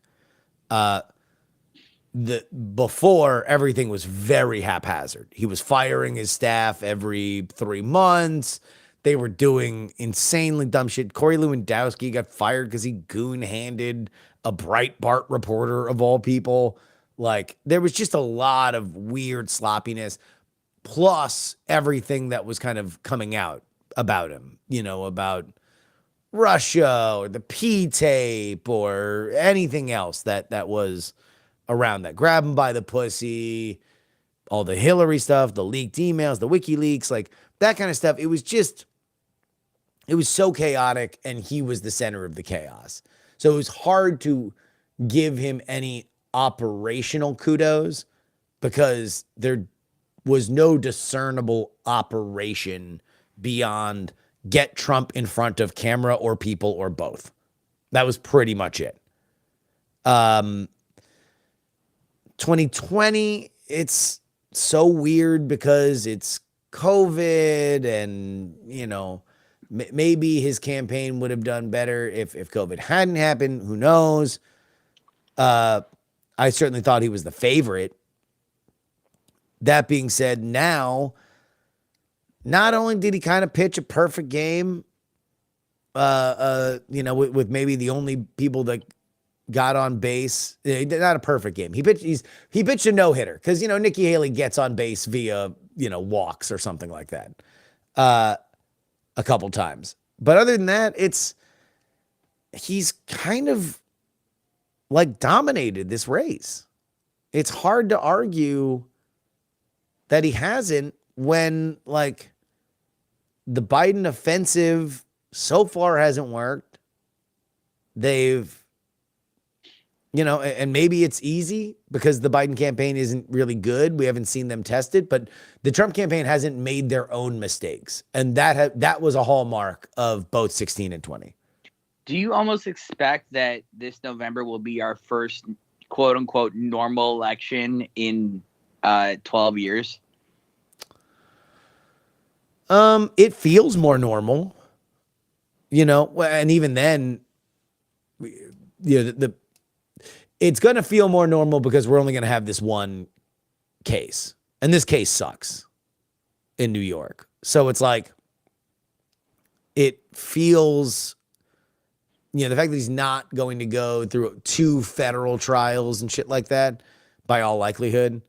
Before, everything was very haphazard. He was firing his staff every 3 months. They were doing insanely dumb shit. Corey Lewandowski got fired because he goon-handed a Breitbart reporter of all people. Like, there was just a lot of weird sloppiness, plus everything that was kind of coming out about him, you know, about Russia or the P-tape or anything else that was around that. Grab him by the pussy, all the Hillary stuff, the leaked emails, the WikiLeaks, like that kind of stuff. It was so chaotic, and he was the center of the chaos. So it was hard to give him any operational kudos because there was no discernible operation beyond get Trump in front of camera or people or both. That was pretty much it. 2020, it's so weird because it's COVID, and, you know, maybe his campaign would have done better if COVID hadn't happened. Who knows? I certainly thought he was the favorite. That being said, now, not only did he kind of pitch a perfect game, you know, with maybe the only people that got on base, not a perfect game. He pitched a no-hitter because, you know, Nikki Haley gets on base via, you know, walks or something like that a couple times. But other than that, he's kind of like dominated this race. It's hard to argue that he hasn't when, like, the Biden offensive so far hasn't worked. They've, you know, and maybe it's easy because the Biden campaign isn't really good. We haven't seen them tested, but the Trump campaign hasn't made their own mistakes. And that was a hallmark of both 16 and 20. Do you almost expect that this November will be our first quote unquote normal election in 12 years? It feels more normal, you know, and even then, you know, it's going to feel more normal because we're only going to have this one case, and this case sucks in New York. So it's like, it feels, you know, the fact that he's not going to go through 2 federal trials and shit like that, by all likelihood,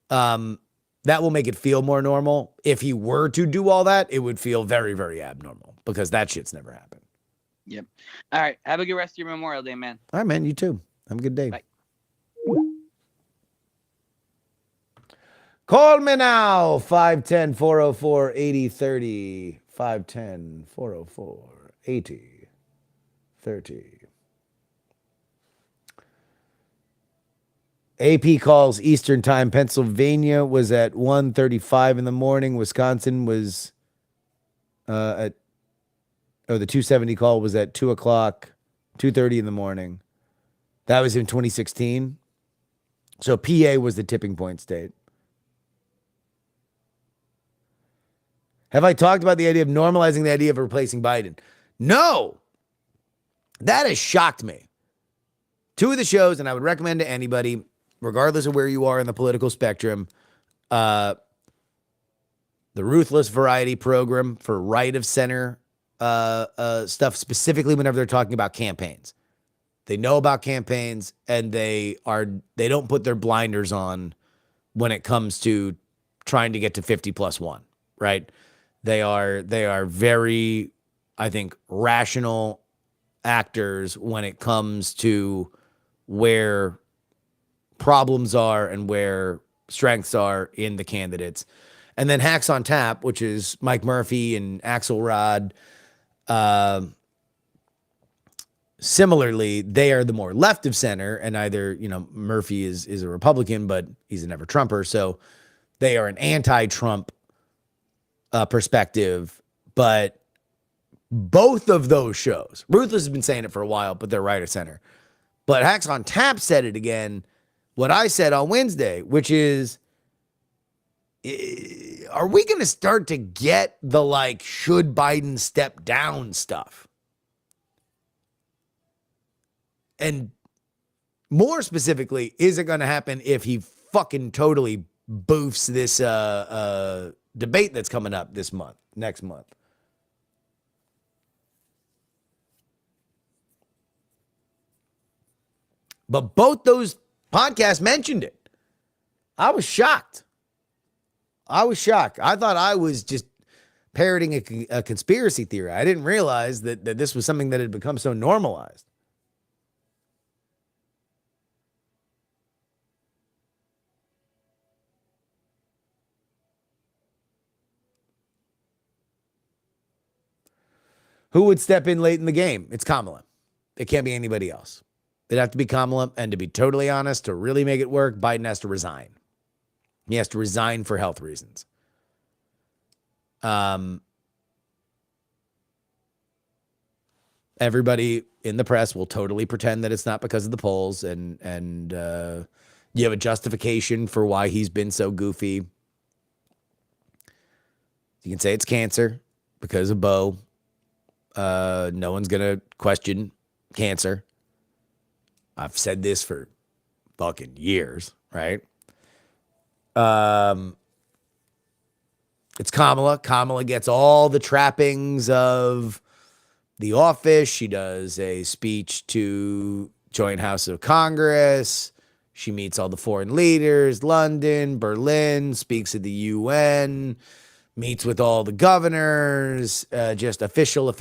that will make it feel more normal. If he were to do all that, it would feel very, very abnormal because that shit's never happened. Yep. All right. Have a good rest of your Memorial Day, man. All right, man. You too. Have a good day. Bye. Call me now. 510-404-8030. 510-404-8030. AP calls Eastern Time. Pennsylvania was at 1:35 in the morning. Wisconsin was the 270 call was at 2 o'clock, 2:30 in the morning. That was in 2016. So PA was the tipping point state. Have I talked about the idea of normalizing the idea of replacing Biden? No. That has shocked me. Two of the shows, and I would recommend to anybody, regardless of where you are in the political spectrum, the Ruthless Variety program for right of center stuff, specifically whenever they're talking about campaigns. They know about campaigns, and they don't put their blinders on when it comes to trying to get to 50+1, right? They are very, I think, rational actors when it comes to where problems are and where strengths are in the candidates. And then Hacks on Tap, which is Mike Murphy and Axelrod. Similarly, they are the more left of center, and either, Murphy is a Republican, but he's a never Trumper. So they are an anti-Trump perspective. But both of those shows, Ruthless has been saying it for a while, but they're right of center. But Hacks on Tap said it again, what I said on Wednesday, which is, are we going to start to get the should Biden step down stuff? And more specifically, is it going to happen if he fucking totally boofs this debate that's coming up next month? But both those podcasts mentioned it. I was shocked. I thought I was just parroting a conspiracy theory. I didn't realize that this was something that had become so normalized. Who would step in late in the game? It's Kamala. It can't be anybody else. It'd have to be Kamala. And to be totally honest, to really make it work, Biden has to resign. He has to resign for health reasons. Everybody in the press will totally pretend that it's not because of the polls, and you have a justification for why he's been so goofy. You can say it's cancer because of Beau. No one's going to question cancer. I've said this for fucking years, right? It's Kamala. Kamala gets all the trappings of the office. She does a speech to Joint House of Congress. She meets all the foreign leaders, London, Berlin, speaks at the UN, meets with all the governors, just official.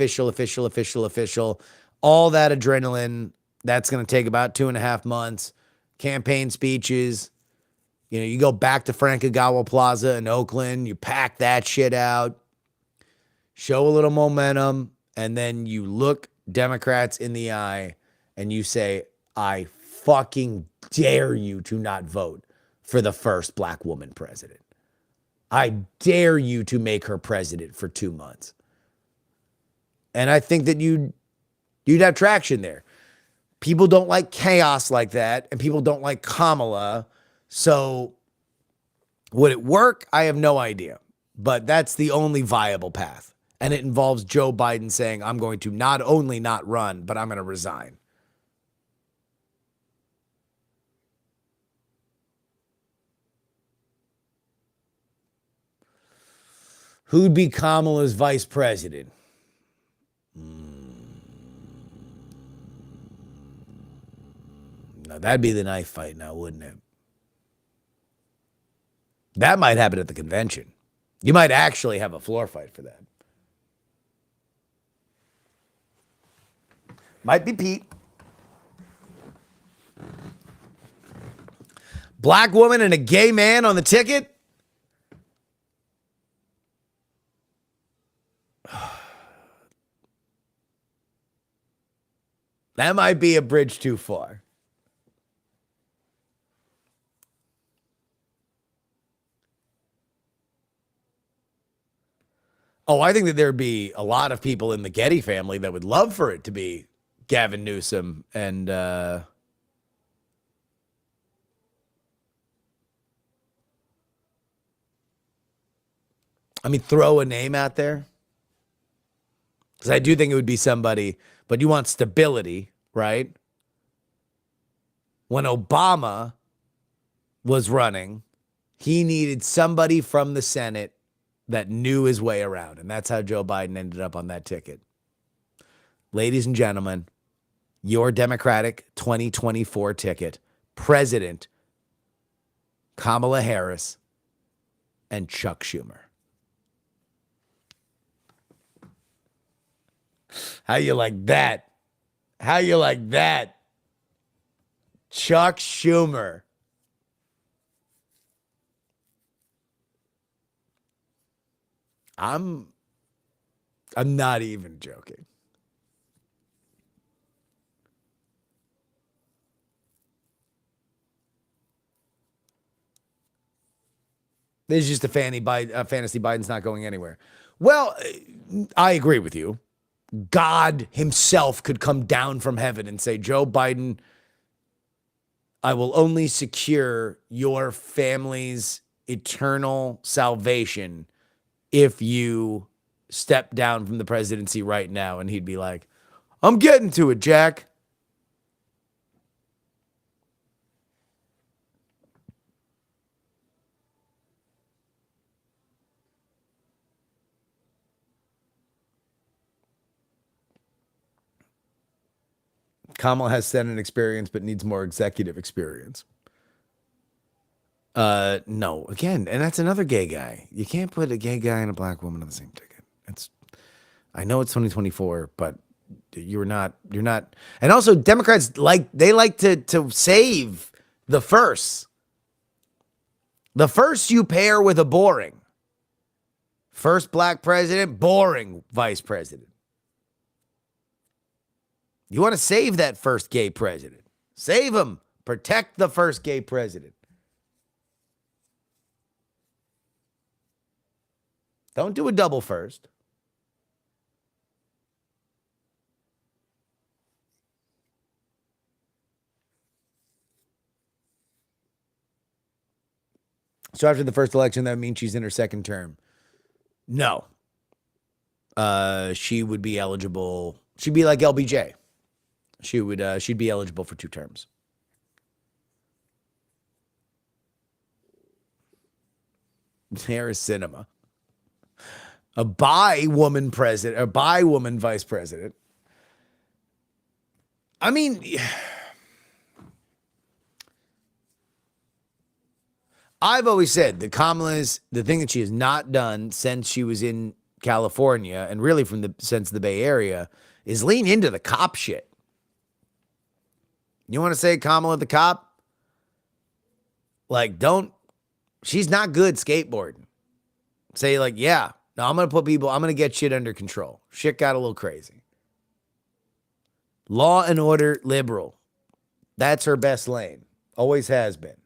All that adrenaline, that's going to take about 2.5 months. Campaign speeches. You go back to Frank-Ogawa Plaza in Oakland, you pack that shit out, show a little momentum, and then you look Democrats in the eye and you say, I fucking dare you to not vote for the first black woman president. I dare you to make her president for 2 months. And I think that you'd have traction there. People don't like chaos like that, and people don't like Kamala. So would it work? I have no idea. But that's the only viable path. And it involves Joe Biden saying, I'm going to not only not run, but I'm going to resign. Who'd be Kamala's vice president? Now, that'd be the knife fight now, wouldn't it? That might happen at the convention. You might actually have a floor fight for that. Might be Pete. Black woman and a gay man on the ticket? That might be a bridge too far. Oh, I think that there'd be a lot of people in the Getty family that would love for it to be Gavin Newsom and I mean, throw a name out there. Because I do think it would be somebody, but you want stability, right? When Obama was running, he needed somebody from the Senate that knew his way around. And that's how Joe Biden ended up on that ticket. Ladies and gentlemen, your Democratic 2024 ticket, President Kamala Harris and Chuck Schumer. How you like that? How you like that? Chuck Schumer. I'm not even joking. This is just a fantasy Biden's not going anywhere. Well, I agree with you. God himself could come down from heaven and say, Joe Biden, I will only secure your family's eternal salvation if you step down from the presidency right now. And he'd be like, I'm getting to it, Jack. Kamala has Senate experience, but needs more executive experience. No, again, and that's another gay guy. You can't put a gay guy and a black woman on the same ticket. I know it's 2024, but you're not, and also Democrats like to save the first. The first you pair with a boring. First black president, boring vice president. You want to save that first gay president. Save him. Protect the first gay president. Don't do a double first. So after the first election, that means she's in her second term. No. She would be eligible. She'd be like LBJ. She'd be eligible for 2 terms. Harris Cinema. A bi-woman president, a bi-woman vice president. I mean, I've always said that Kamala's, the thing that she has not done since she was in California and really since the Bay Area is lean into the cop shit. You want to say Kamala the cop? Like, she's not good skateboarding. Say like, yeah, no, I'm going to get shit under control. Shit got a little crazy. Law and order liberal. That's her best lane. Always has been.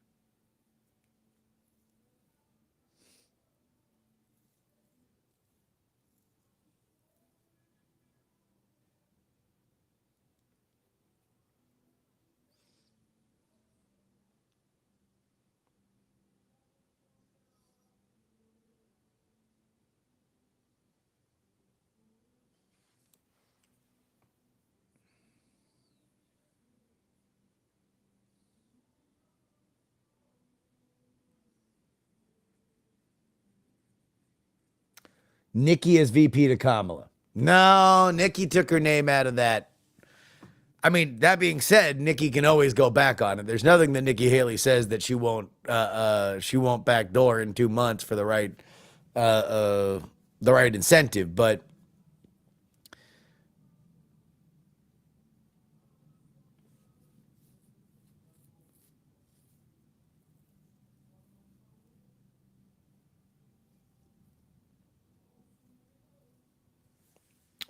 Nikki as VP to Kamala. No, Nikki took her name out of that. I mean, that being said, Nikki can always go back on it. There's nothing that Nikki Haley says that she won't backdoor in 2 months for the right incentive. But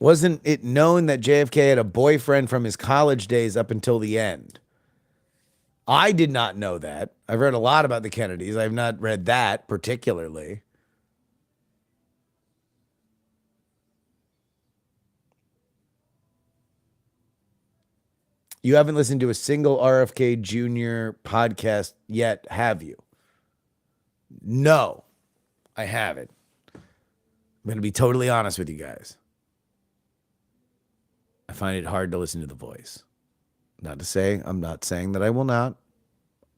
Wasn't it known that JFK had a boyfriend from his college days up until the end? I did not know that. I've read a lot about the Kennedys. I've not read that particularly. You haven't listened to a single RFK Jr. podcast yet, have you? No, I haven't. I'm going to be totally honest with you guys. I find it hard to listen to the voice. I'm not saying that I will not.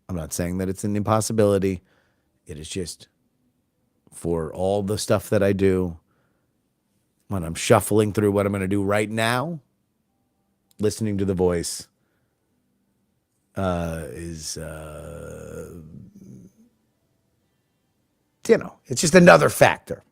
I'm not saying that it's an impossibility. It is just for all the stuff that I do, when I'm shuffling through what I'm going to do right now, listening to the voice is, it's just another factor.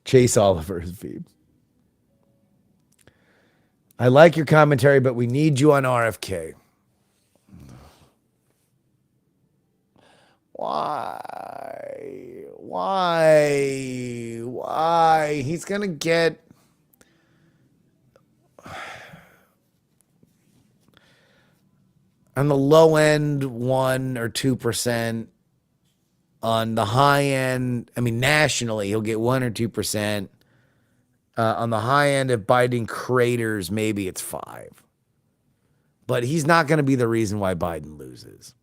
Chase Oliver's Veep. I like your commentary, but we need you on RFK. Why? He's going to get... on the low end, 1 or 2%. On the high end, nationally, he'll get 1 or 2%. On the high end, if Biden craters, maybe it's 5. But he's not going to be the reason why Biden loses.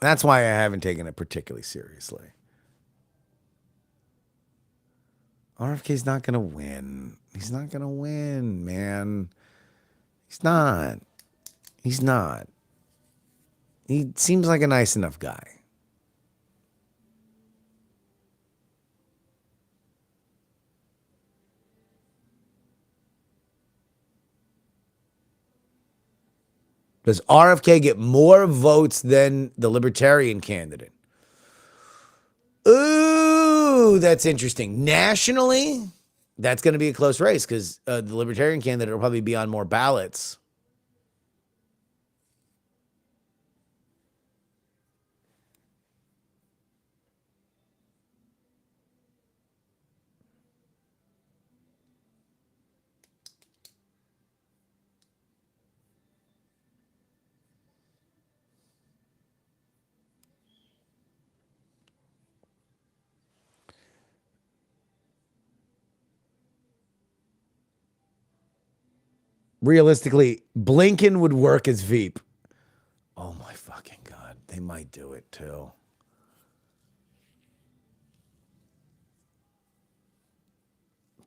That's why I haven't taken it particularly seriously. RFK's not going to win. He's not going to win, man. He's not. He seems like a nice enough guy. Does RFK get more votes than the Libertarian candidate? Ooh, that's interesting. Nationally, that's going to be a close race because the Libertarian candidate will probably be on more ballots. Realistically, Blinken would work as Veep. Oh my fucking God. They might do it too.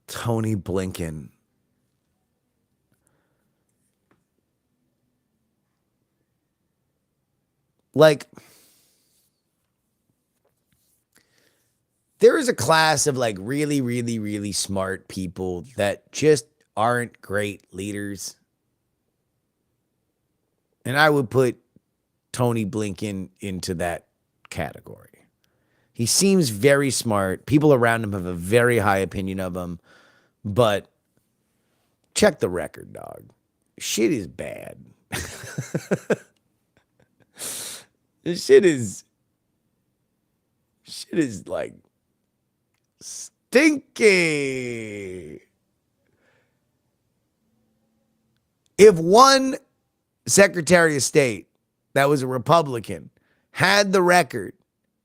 Tony Blinken. Like, there is a class of like really, really, really smart people that just aren't great leaders. And I would put Tony Blinken into that category. He seems very smart. People around him have a very high opinion of him. But check the record, dog. Shit is bad. This shit is like stinky. If one Secretary of State that was a Republican had the record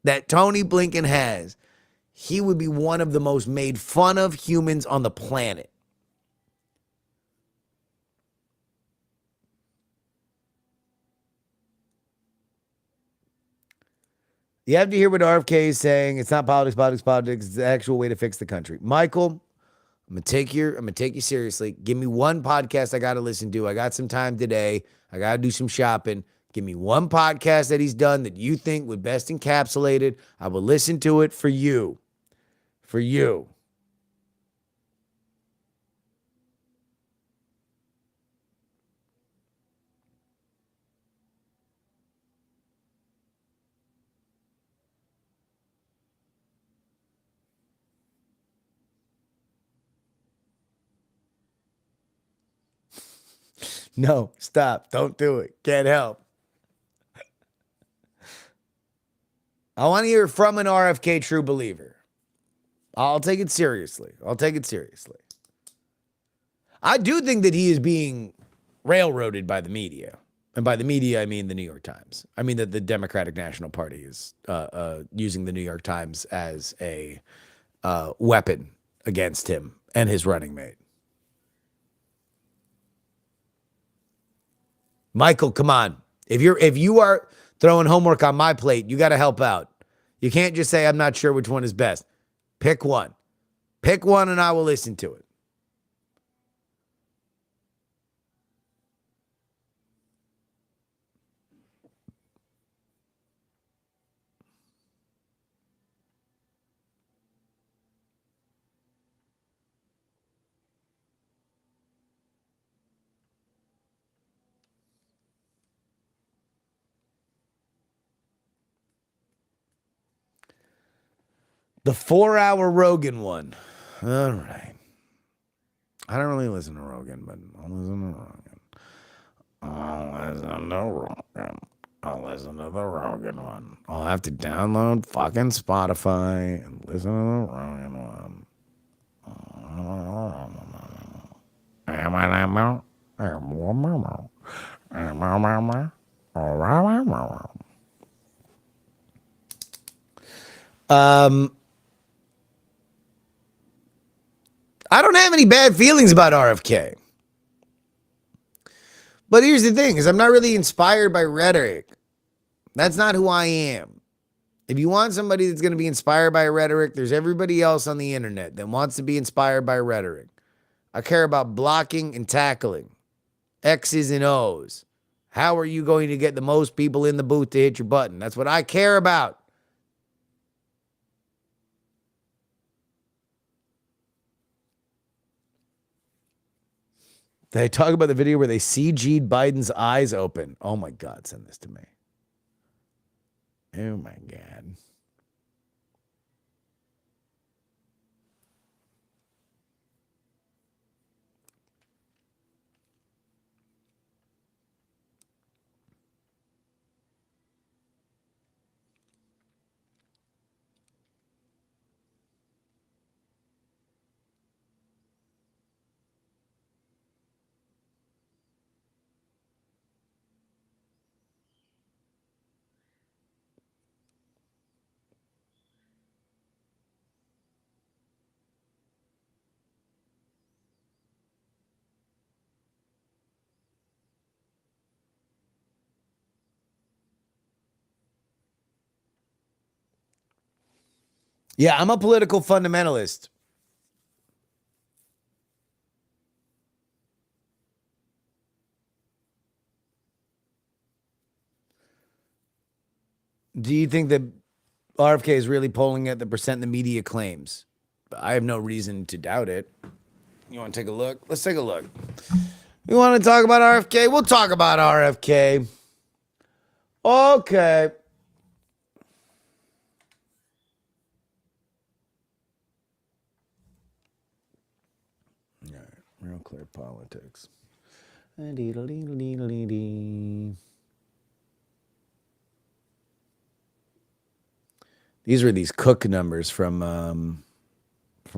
that Tony Blinken has, he would be one of the most made fun of humans on the planet. You have to hear what RFK is saying. It's not politics. It's the actual way to fix the country. Michael, I'm gonna take you seriously. Give me one podcast I gotta listen to. I got some time today. I gotta do some shopping. Give me one podcast that he's done that you think would best encapsulate it. I will listen to it for you. For you. No, stop. Don't do it. Can't help. I want to hear from an RFK true believer. I'll take it seriously. I do think that he is being railroaded by the media. And by the media, I mean the New York Times. I mean that the Democratic National Party is using the New York Times as a weapon against him and his running mate. Michael, come on. If you are throwing homework on my plate, you got to help out. You can't just say, I'm not sure which one is best. Pick one. Pick one and I will listen to it. The 4-hour Rogan one. All right. I don't really listen to Rogan, but I'll listen to Rogan. I'll listen to the Rogan one. I'll have to download fucking Spotify and listen to the Rogan one. I don't have any bad feelings about RFK. But here's the thing, is I'm not really inspired by rhetoric. That's not who I am. If you want somebody that's going to be inspired by rhetoric, there's everybody else on the internet that wants to be inspired by rhetoric. I care about blocking and tackling. X's and O's. How are you going to get the most people in the booth to hit your button? That's what I care about. They talk about the video where they CG'd Biden's eyes open. Oh my God, send this to me. Oh my God. Yeah, I'm a political fundamentalist. Do you think that RFK is really polling at the percent the media claims? I have no reason to doubt it. You want to take a look? Let's take a look. You want to talk about RFK? We'll talk about RFK. Okay. All right. Real clear politics. These were these Cook numbers from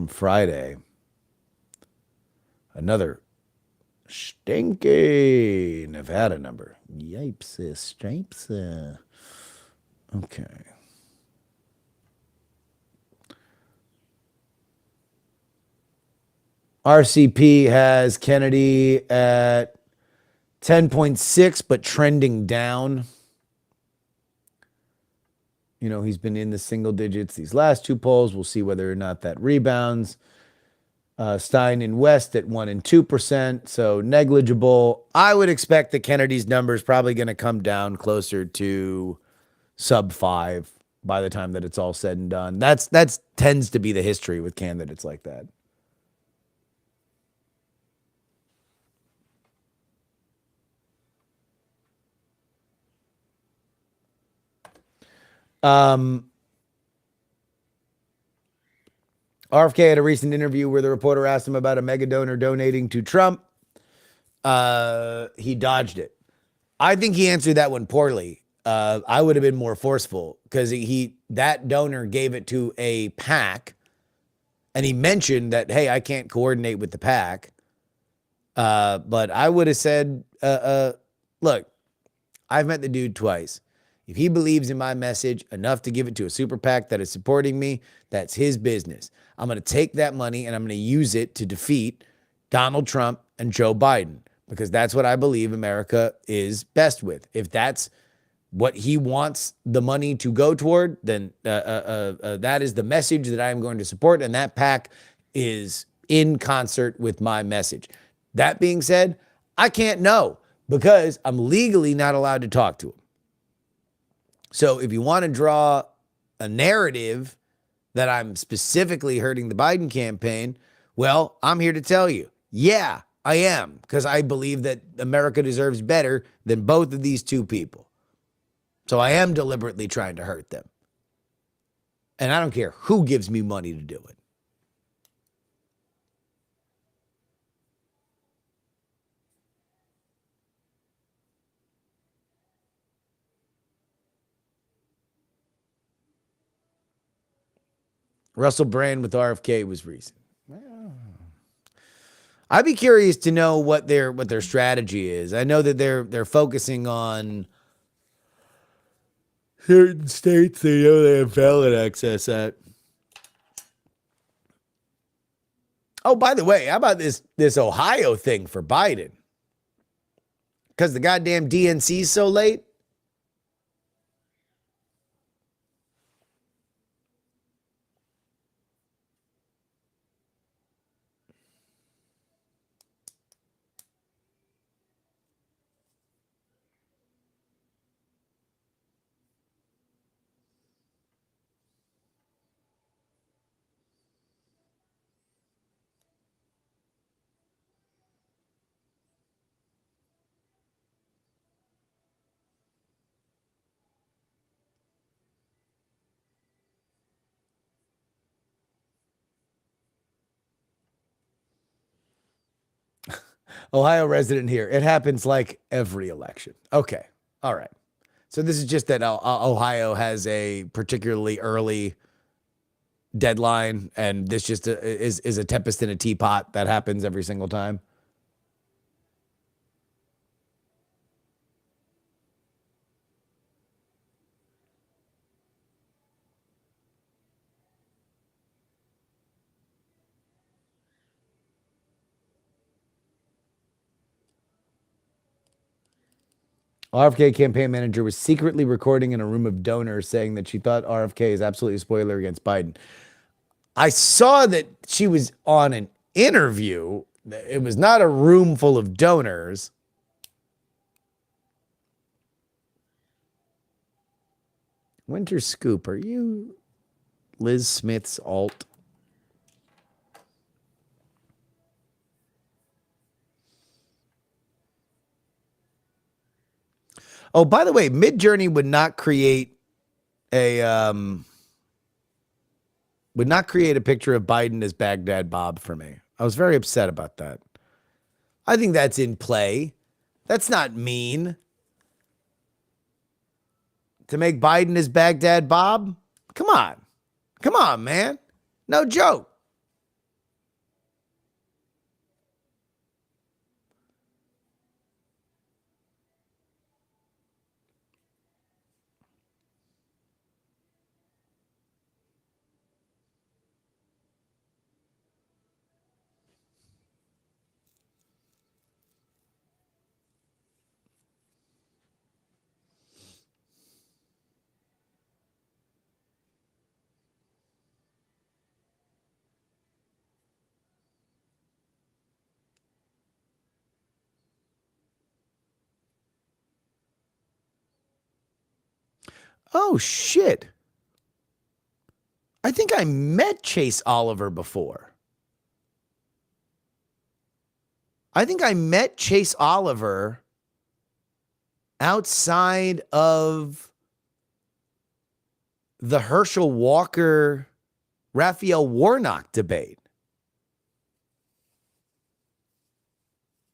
Friday. Another stinky Nevada number. Yipes, stripes. Okay. RCP has Kennedy at 10.6, but trending down. You know, he's been in the single digits these last two polls. We'll see whether or not that rebounds. Stein and West at 1% and 2%, so negligible. I would expect that Kennedy's number is probably going to come down closer to sub 5 by the time that it's all said and done. That's tends to be the history with candidates like that. RFK had a recent interview where the reporter asked him about a mega donor donating to Trump. he dodged it. I think he answered that one poorly. I would have been more forceful because that donor gave it to a PAC, and he mentioned that, hey, I can't coordinate with the PAC. But I would have said, look, I've met the dude twice. If he believes in my message enough to give it to a super PAC that is supporting me, that's his business. I'm going to take that money and I'm going to use it to defeat Donald Trump and Joe Biden, because that's what I believe America is best with. If that's what he wants the money to go toward, then that is the message that I am going to support, and that PAC is in concert with my message. That being said, I can't know because I'm legally not allowed to talk to him. So if you want to draw a narrative that I'm specifically hurting the Biden campaign, well, I'm here to tell you, yeah, I am, because I believe that America deserves better than both of these two people. So I am deliberately trying to hurt them. And I don't care who gives me money to do it. Russell Brand with RFK was recent. I'd be curious to know what their strategy is. I know that they're focusing on certain states they know they have valid access at. Oh, by the way, how about this Ohio thing for Biden? Because the goddamn DNC is so late. Ohio resident here. It happens like every election. Okay. All right. So this is just that Ohio has a particularly early deadline, and this just is a tempest in a teapot that happens every single time. RFK campaign manager was secretly recording in a room of donors saying that she thought RFK is absolutely a spoiler against Biden. I saw that she was on an interview. It was not a room full of donors. Winter Scoop, are you Liz Smith's alt? Oh, by the way, Midjourney would not create a picture of Biden as Baghdad Bob for me. I was very upset about that. I think that's in play. That's not mean. To make Biden as Baghdad Bob? Come on. Come on, man. No joke. Oh, shit. I think I met Chase Oliver before. I think I met Chase Oliver outside of the Herschel Walker, Raphael Warnock debate.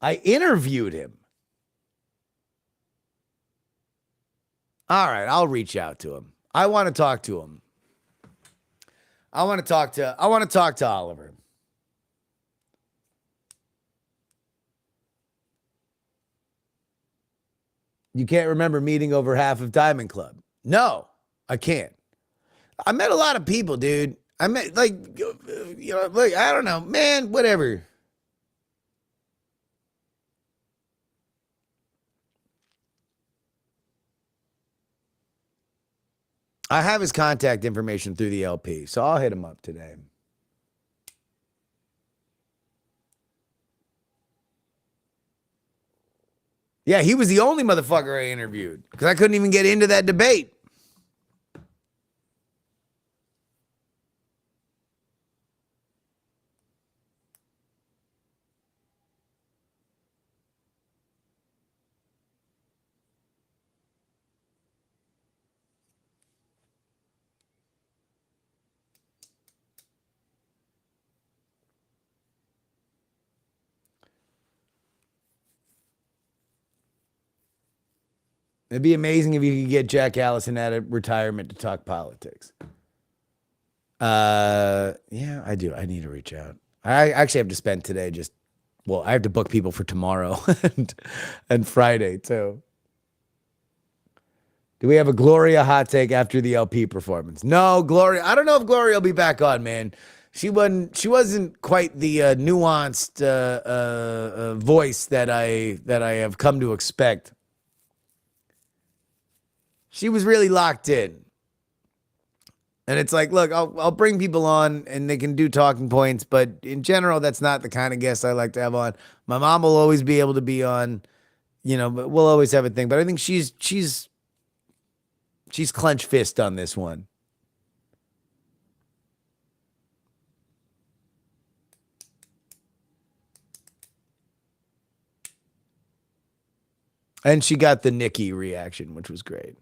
I interviewed him. All right, I'll reach out to him. I want to talk to him. I want to talk to Oliver. You can't remember meeting over half of Diamond Club. No, I can't. I met a lot of people, dude. I met like I don't know, man, whatever. I have his contact information through the LP, so I'll hit him up today. Yeah, he was the only motherfucker I interviewed because I couldn't even get into that debate. It'd be amazing if you could get Jack Allison out of retirement to talk politics. Yeah, I do. I need to reach out. I actually have to spend today I have to book people for tomorrow and Friday too. Do we have a Gloria hot take after the LP performance? No, Gloria. I don't know if Gloria will be back on, man. She wasn't quite the nuanced voice that I have come to expect. She was really locked in. And it's like, look, I'll bring people on and they can do talking points, but in general, that's not the kind of guest I like to have on. My mom will always be able to be on, but we'll always have a thing. But I think she's clenched fist on this one. And she got the Nikki reaction, which was great.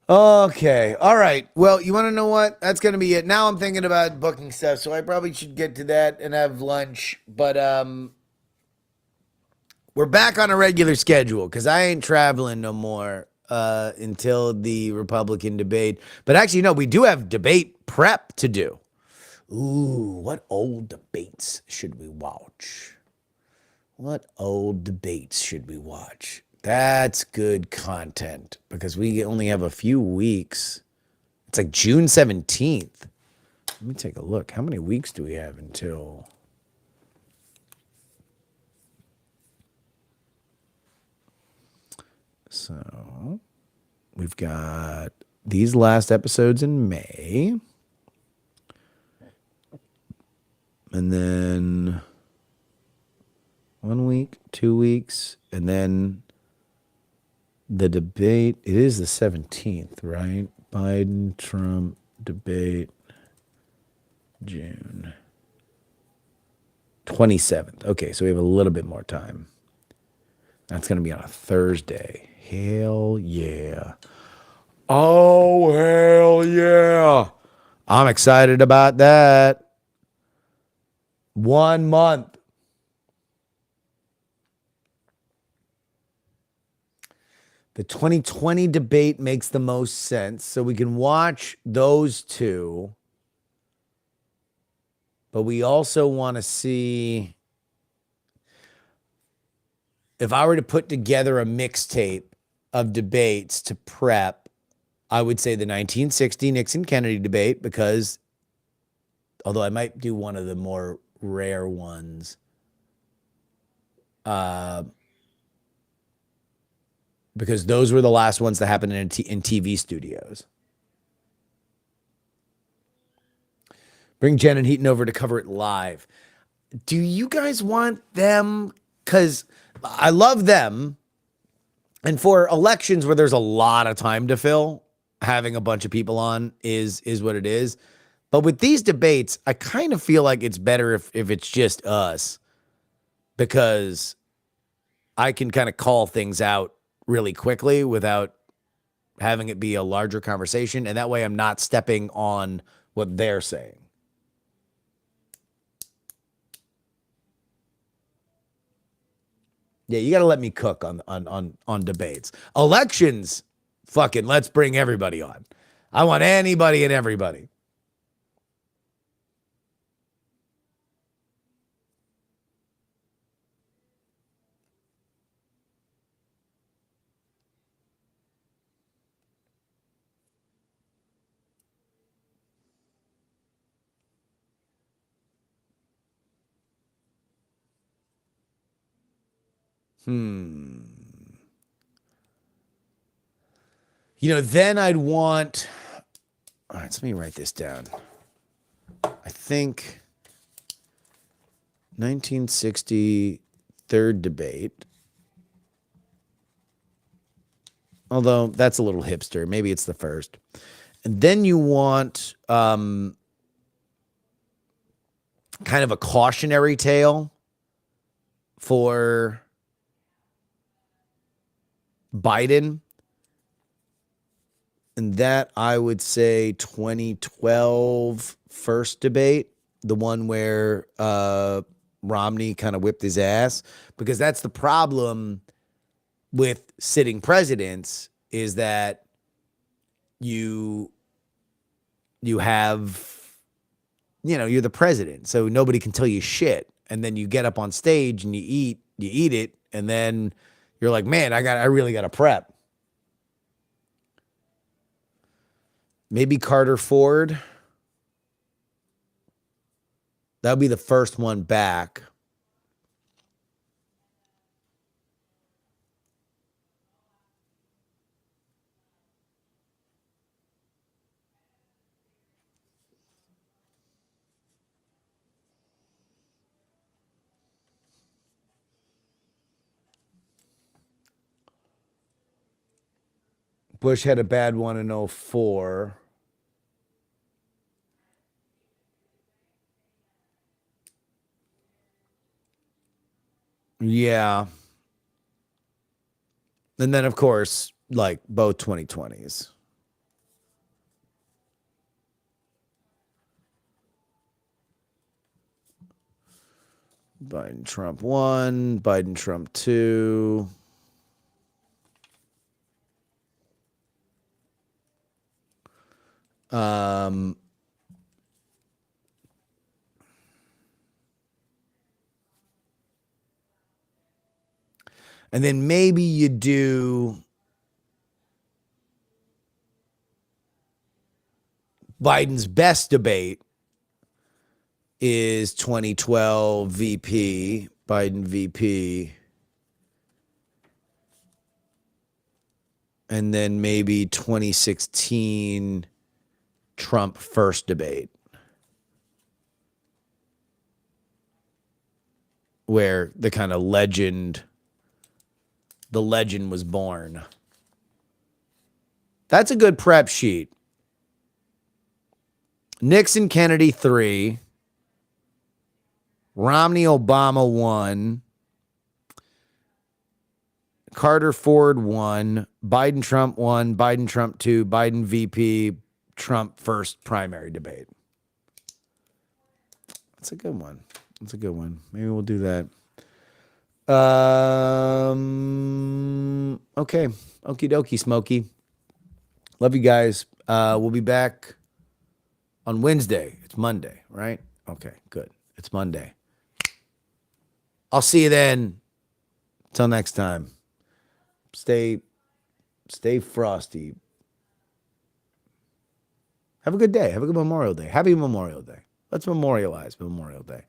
Okay. All right. Well, you want to know what? That's going to be it. Now I'm thinking about booking stuff, so I probably should get to that and have lunch. But we're back on a regular schedule because I ain't traveling no more until the Republican debate. But actually, no, we do have debate prep to do. Ooh, what old debates should we watch? What old debates should we watch? That's good content because we only have a few weeks. It's like June 17th. Let me take a look. How many weeks do we have until? So we've got these last episodes in May. And then 1 week, 2 weeks, and then the debate. It is the 17th, right? Biden, Trump, debate, June 27th. Okay, so we have a little bit more time. That's going to be on a Thursday. Hell yeah. Oh, hell yeah. I'm excited about that. 1 month. The 2020 debate makes the most sense. So we can watch those two. But we also want to see, if I were to put together a mixtape of debates to prep, I would say the 1960 Nixon-Kennedy debate, because although I might do one of the more rare ones, because those were the last ones that happened in TV studios. Bring Jen and Heaton over to cover it live. Do you guys want them? Because I love them. And for elections where there's a lot of time to fill, having a bunch of people on is what it is. But with these debates, I kind of feel like it's better if it's just us, because I can kind of call things out really quickly without having it be a larger conversation. And that way I'm not stepping on what they're saying. Yeah, you got to let me cook on debates. Elections, fucking let's bring everybody on. I want anybody and everybody. Then I'd want. All right, let me write this down. I think 1960 third debate. Although that's a little hipster. Maybe it's the first. And then you want kind of a cautionary tale for Biden. And that, I would say, 2012 first debate, the one where Romney kind of whipped his ass, because that's the problem with sitting presidents, is that you have, you're the president, so nobody can tell you shit. And then you get up on stage and you eat it, and then you're like, man, I really got to prep. Maybe Carter Ford. That'll be the first one back. Bush had a bad one in 2004. Yeah. And then, of course, like both 2020s. Biden, Trump 1, Biden, Trump 2. And then maybe you do Biden's best debate is 2012 VP, Biden VP. And then maybe 2016 Trump first debate, where the kind of legend was born. That's a good prep sheet. Nixon, Kennedy 3. Romney, Obama 1. Carter, Ford 1. Biden, Trump 1. Biden, Trump 2. Biden, VP. Trump first primary debate. That's a good one. Maybe we'll do that. Okay. Okie dokie, Smokey. Love you guys. We'll be back on Wednesday. It's Monday, right? Okay, good. It's Monday. I'll see you then. Till next time. Stay frosty. Have a good day. Have a good Memorial Day. Happy Memorial Day. Let's memorialize Memorial Day.